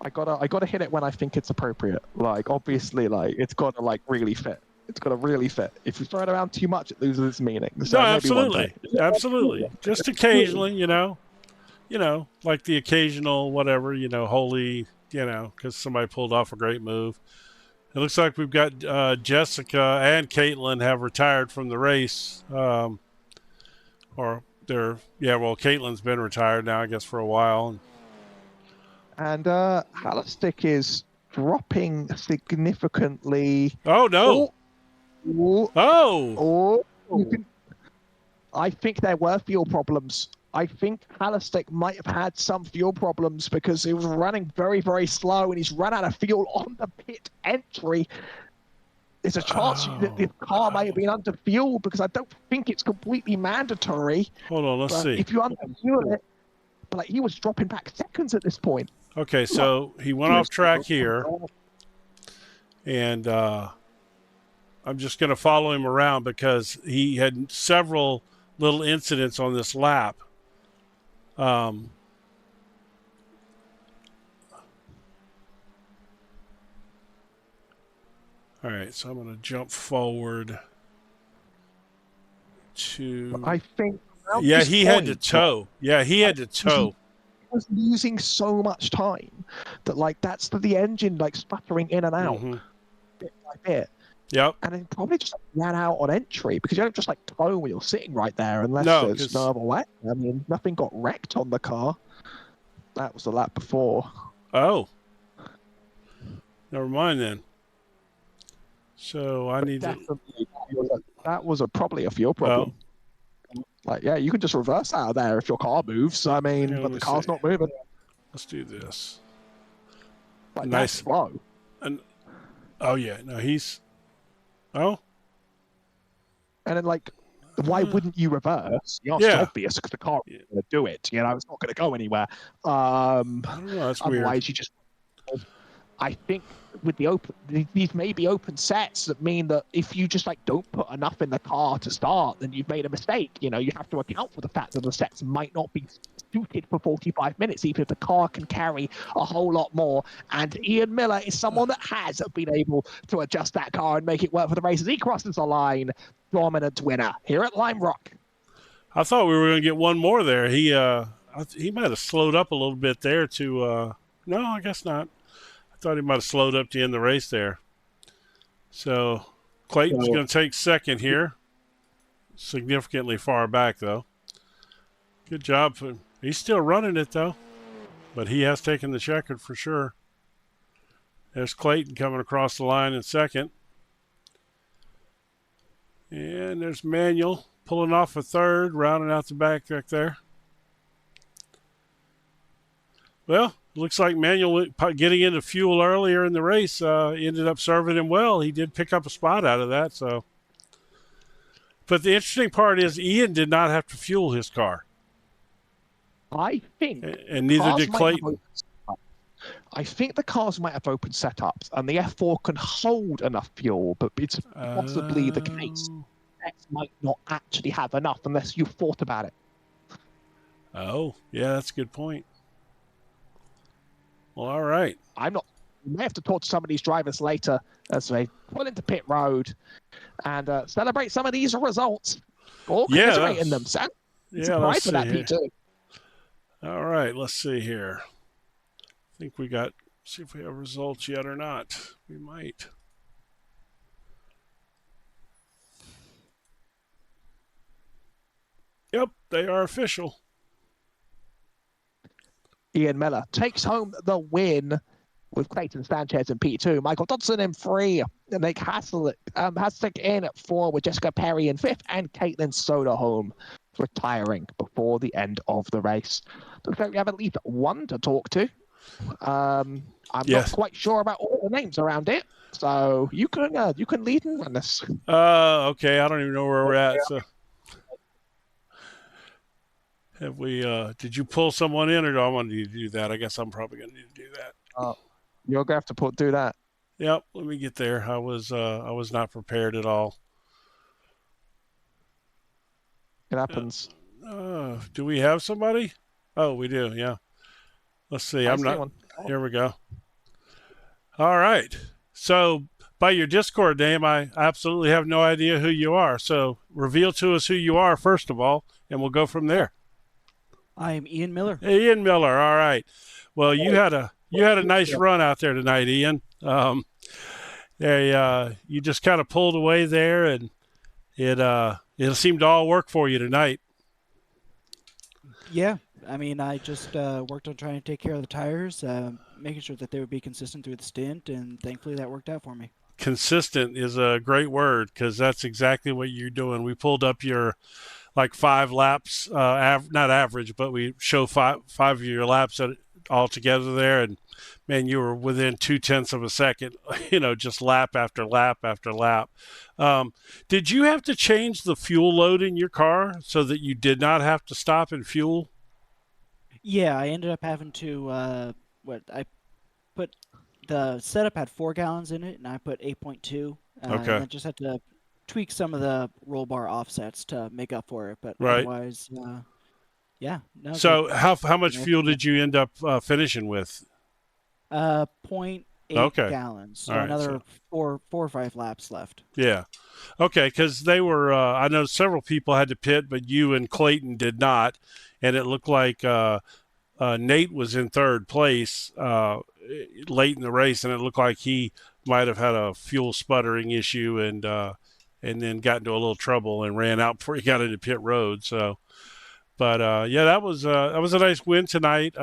I gotta hit it when I think it's appropriate. Like, obviously, like, it's gotta really fit. It's gotta really fit. If you throw it around too much, it loses its meaning. So no, absolutely. Just occasionally, like the occasional whatever, holy, because somebody pulled off a great move. It looks like we've got Jessica and Caitlin have retired from the race, Caitlin's been retired now, I guess, for a while. And Hallerstick is dropping significantly. Oh, no. I think there were fuel problems. I think Hallerstick might have had some fuel problems because he was running very, very slow and he's run out of fuel on the pit entry. There's a chance that the car may have been under fuel because I don't think it's completely mandatory. Hold on, let's see. If you under fuel it, but he was dropping back seconds at this point. Okay, so he went off track here, and I'm just going to follow him around because he had several little incidents on this lap. All right, so I'm going to jump forward to... I think... Yeah, he had to tow. He was losing so much time that that's the engine sputtering in and out bit by bit. Yep. And then probably just ran out on entry because you don't just tow when you're sitting right there unless there's no other way. I mean, nothing got wrecked on the car. That was the lap before. Oh. Never mind then. So I need to... That was probably a fuel problem. Oh. You can just reverse out of there if your car moves. I mean, but the car's not moving. Let's do this. Nice flow. And oh yeah, no, he's Oh. And then, like, why wouldn't you reverse? The answer's Yeah. obvious, because the car is going to do it. You know, it's not going to go anywhere. I don't know. That's weird. Otherwise, you just. I think with these may be open sets that mean that if you just like don't put enough in the car to start, then you've made a mistake. You know, you have to account for the fact that the sets might not be suited for 45 minutes, even if the car can carry a whole lot more. And Ian Miller is someone that has been able to adjust that car and make it work for the races. He crosses the line, dominant winner here at Lime Rock. I thought we were going to get one more there. He might have slowed up a little bit there to. No, I guess not. I thought he might have slowed up to end the race there. So Clayton's going to take second here. Significantly far back, though. Good job. He's still running it, though. But he has taken the checkered for sure. There's Clayton coming across the line in second. And there's Manuel pulling off a third, rounding out the back there. Well, looks like Manuel getting into fuel earlier in the race ended up serving him well. He did pick up a spot out of that. So, but the interesting part is Ian did not have to fuel his car. I think, and neither did Clayton. I think the cars might have open setups, and the F4 can hold enough fuel, but it's possibly the case. X might not actually have enough unless you've thought about it. Oh, yeah, that's a good point. Well, all right. We may have to talk to some of these drivers later as they pull into pit road and celebrate some of these results. Or commiserating them. So, surprised for that, P2. All right, let's see here. I think see if we have results yet or not. We might. Yep, they are official. Ian Miller takes home the win with Clayton Sanchez in P2, Michael Dodson in 3, Nick Hasek in 4 with Jessica Perry in 5th, and Caitlin Soderholm retiring before the end of the race. Looks like we have at least one to talk to. I'm not quite sure about all the names around it, so you can lead and run this. Okay, I don't even know where we're at. So, have we? Did you pull someone in, or do I want you to do that? I guess I'm probably going to need to do that. You're gonna have to do that. Yep. Let me get there. I was not prepared at all. It happens. Do we have somebody? Oh, we do. Yeah. Let's see. Here we go. All right. So by your Discord name, I absolutely have no idea who you are. So reveal to us who you are first of all, and we'll go from there. I am Ian Miller. Hey, Ian Miller. All right. Well, you had a nice run out there tonight, Ian. You just kind of pulled away there, and it seemed to all work for you tonight. Yeah. I mean, I just worked on trying to take care of the tires, making sure that they would be consistent through the stint, and thankfully that worked out for me. Consistent is a great word, because that's exactly what you're doing. We pulled up your 5 laps, not average, but we show five of your laps all together there, and man, you were within 0.2 of a second, just lap after lap after lap. Did you have to change the fuel load in your car so that you did not have to stop and fuel? Yeah, I ended up having to, I put, the setup had 4 gallons in it, and I put 8.2. Okay. And I just had to tweak some of the roll bar offsets to make up for it, but right. Otherwise, yeah. No, so how much fuel did you end up finishing with? 0.8 gallons. So another 4 or 5 laps left. Yeah. Okay, because they were, I know several people had to pit, but you and Clayton did not. And it looked like Nate was in 3rd place late in the race, and it looked like he might have had a fuel sputtering issue and then got into a little trouble and ran out before he got into pit road. So, but that was a nice win tonight.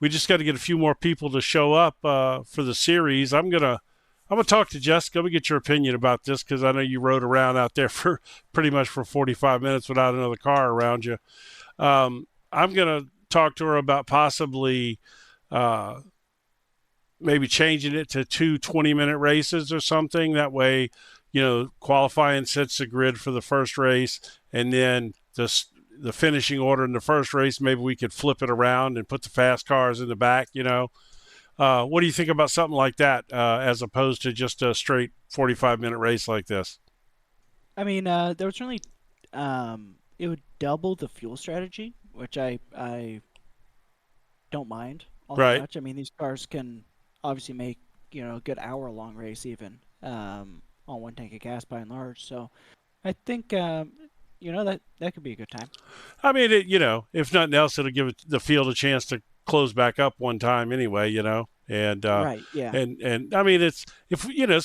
We just got to get a few more people to show up for the series. I'm gonna talk to Jessica. Let me get your opinion about this, because I know you rode around out there for pretty much for 45 minutes without another car around you. I'm going to talk to her about possibly maybe changing it to 2 20-minute races or something. That way qualifying sets the grid for the first race, and then the finishing order in the first race, maybe we could flip it around and put the fast cars in the back. What do you think about something like that, as opposed to just a straight 45-minute race like this? I mean, there would certainly, it would double the fuel strategy, which I don't mind all that Right. much. I mean, these cars can obviously make a good hour-long race even on one tank of gas by and large. So I think that could be a good time. I mean, if nothing else, it'll give the field a chance to close back up one time anyway, and Right. Yeah. and I mean, it's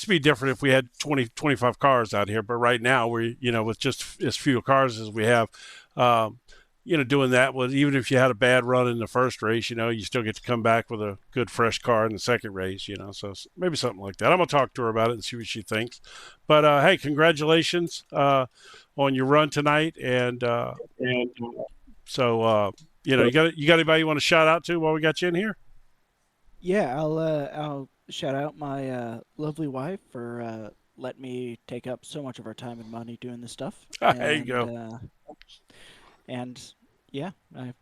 be different if we had 20, 25 cars out here, but right now we're, with just as few cars as we have, doing that was, even if you had a bad run in the first race, you still get to come back with a good fresh car in the second race, so maybe something like that. I'm gonna talk to her about it and see what she thinks. But hey, congratulations on your run tonight, and so you got anybody you want to shout out to while we got you in here? Yeah, I'll shout out my lovely wife for letting me take up so much of our time and money doing this stuff. There you go. And yeah, I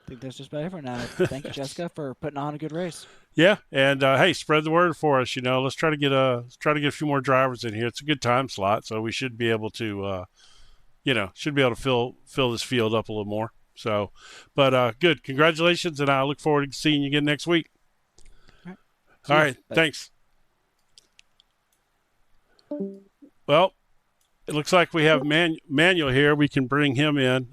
think that's just about everyone. Thank you, Jessica, for putting on a good race. Yeah, and hey, spread the word for us. Let's try to get a few more drivers in here. It's a good time slot, so we should be able to, fill this field up a little more. So, but good, congratulations, and I look forward to seeing you again next week. All right, thanks. Well, it looks like we have Manuel here. We can bring him in,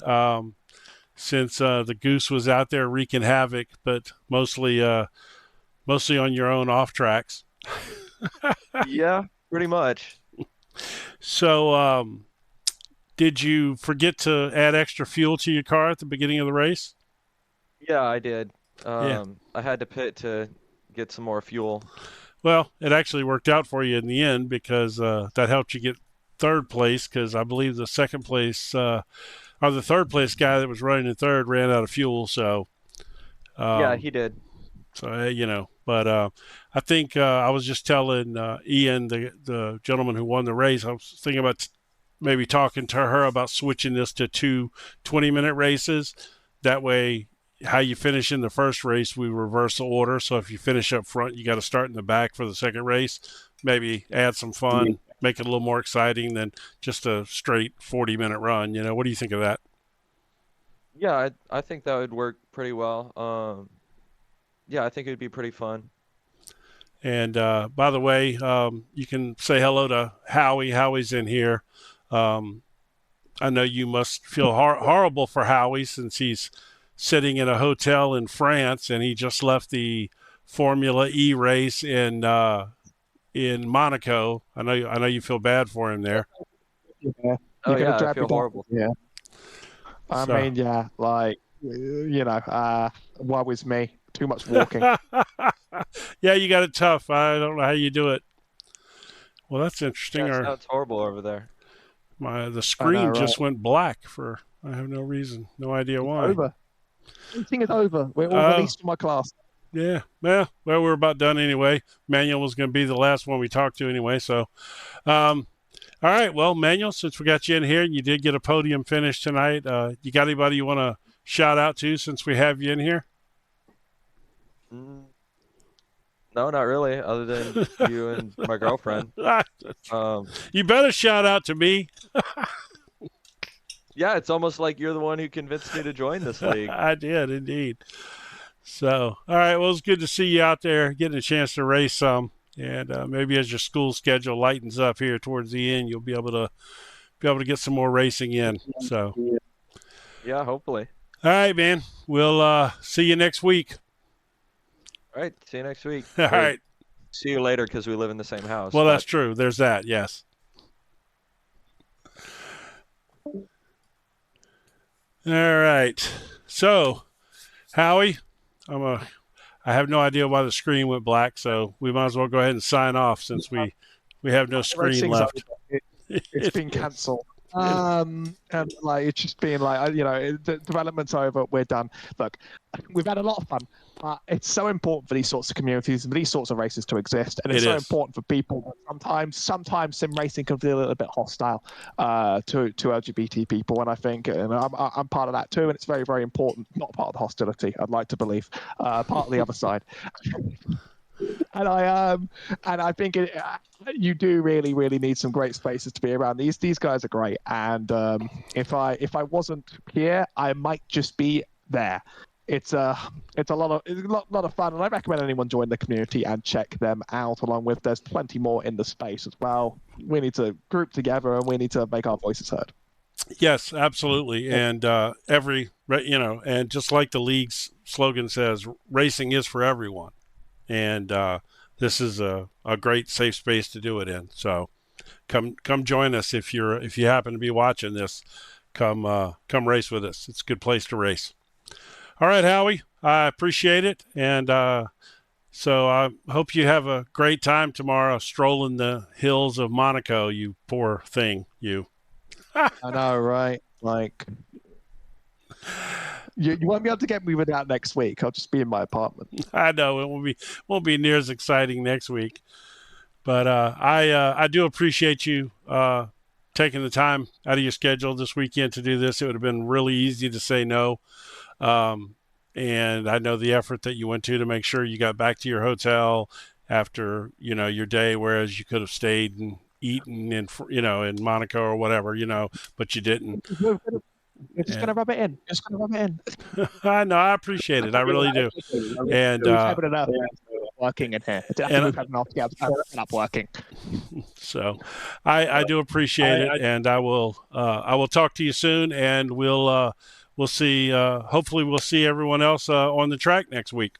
since the Goose was out there wreaking havoc, but mostly on your own off tracks. Yeah, pretty much. So, did you forget to add extra fuel to your car at the beginning of the race? Yeah, I did. Yeah. I had to pit to get some more fuel. Well, it actually worked out for you in the end, because that helped you get third place, because I believe the second place or the third place guy that was running in third ran out of fuel. So Yeah, he did. So but I think I was just telling Ian, the gentleman who won the race, I was thinking about maybe talking to her about switching this to 2 20-minute races. That way, how you finish in the first race, we reverse the order. So if you finish up front, you got to start in the back for the second race. Maybe add some fun, make it a little more exciting than just a straight 40-minute run. What do you think of that? Yeah, I think that would work pretty well. Yeah, I think it would be pretty fun. And by the way, you can say hello to Howie. Howie's in here. I know you must feel horrible for Howie, since he's sitting in a hotel in France, and he just left the Formula E race in Monaco. I know you feel bad for him there. Yeah. Oh You're yeah, gonna I feel horrible. Yeah. I So- mean, yeah, like, woe is me. Too much walking. Yeah, you got it tough. I don't know how you do it. Well, that's interesting. Yeah, it sounds horrible over there. The screen right? just went black for I have no reason, no idea why. Over. Everything is over. We're all Oh. released from my class. Yeah, well, we're about done anyway. Manuel was going to be the last one we talked to anyway. So, all right. Well, Manuel, since we got you in here and you did get a podium finish tonight, you got anybody you want to shout out to since we have you in here? No, not really, other than you and my girlfriend. You better shout out to me. Yeah, it's almost like you're the one who convinced me to join this league. I did indeed. So, all right. Well, it's good to see you out there getting a chance to race some, and maybe as your school schedule lightens up here towards the end, you'll be able to get some more racing in. So, Yeah, hopefully. all right, man. We'll see you next week. All right, see you next week. All Wait, right. See you later because we live in the same house. Well, but- that's true. There's that. Yes. All right. So, Howie, I have no idea why the screen went black, so we might as well go ahead and sign off since we have no screen Racing's left. over. It's been cancelled. And like it's just being like, the development's over, we're done. Look, we've had a lot of fun, but it's so important for these sorts of communities and these sorts of races to exist, and it's It so is. important for people. Sometimes sim racing can feel a little bit hostile to LGBT people, and I think, and I'm part of that too, and it's very, very important. Not part of the hostility, I'd like to believe, part of the other side. And I think you do really, really need some great spaces to be around. These guys are great, and if I wasn't here, I might just be there. It's a lot of fun, and I recommend anyone join the community and check them out. Along with, there's plenty more in the space as well. We need to group together, and we need to make our voices heard. Yes, absolutely. And and just like the league's slogan says, racing is for everyone. And this is a great safe space to do it in. So come join us if you happen to be watching this. Come race with us. It's a good place to race. All right, Howie, I appreciate it, and so I hope you have a great time tomorrow strolling the hills of Monaco. You poor thing, you. I know, right? Like. You won't be able to get me without next week. I'll just be in my apartment. I know it won't be near as exciting next week, but I do appreciate you taking the time out of your schedule this weekend to do this. It would have been really easy to say no, and I know the effort that you went to make sure you got back to your hotel after your day, whereas you could have stayed and eaten in Monaco or whatever, but you didn't. You're just gonna rub it in. Just gonna rub it in. I know. I appreciate it. I really do. And working in here. It's not working. So, I do appreciate it, and I will talk to you soon, and we'll see. Hopefully, we'll see everyone else on the track next week.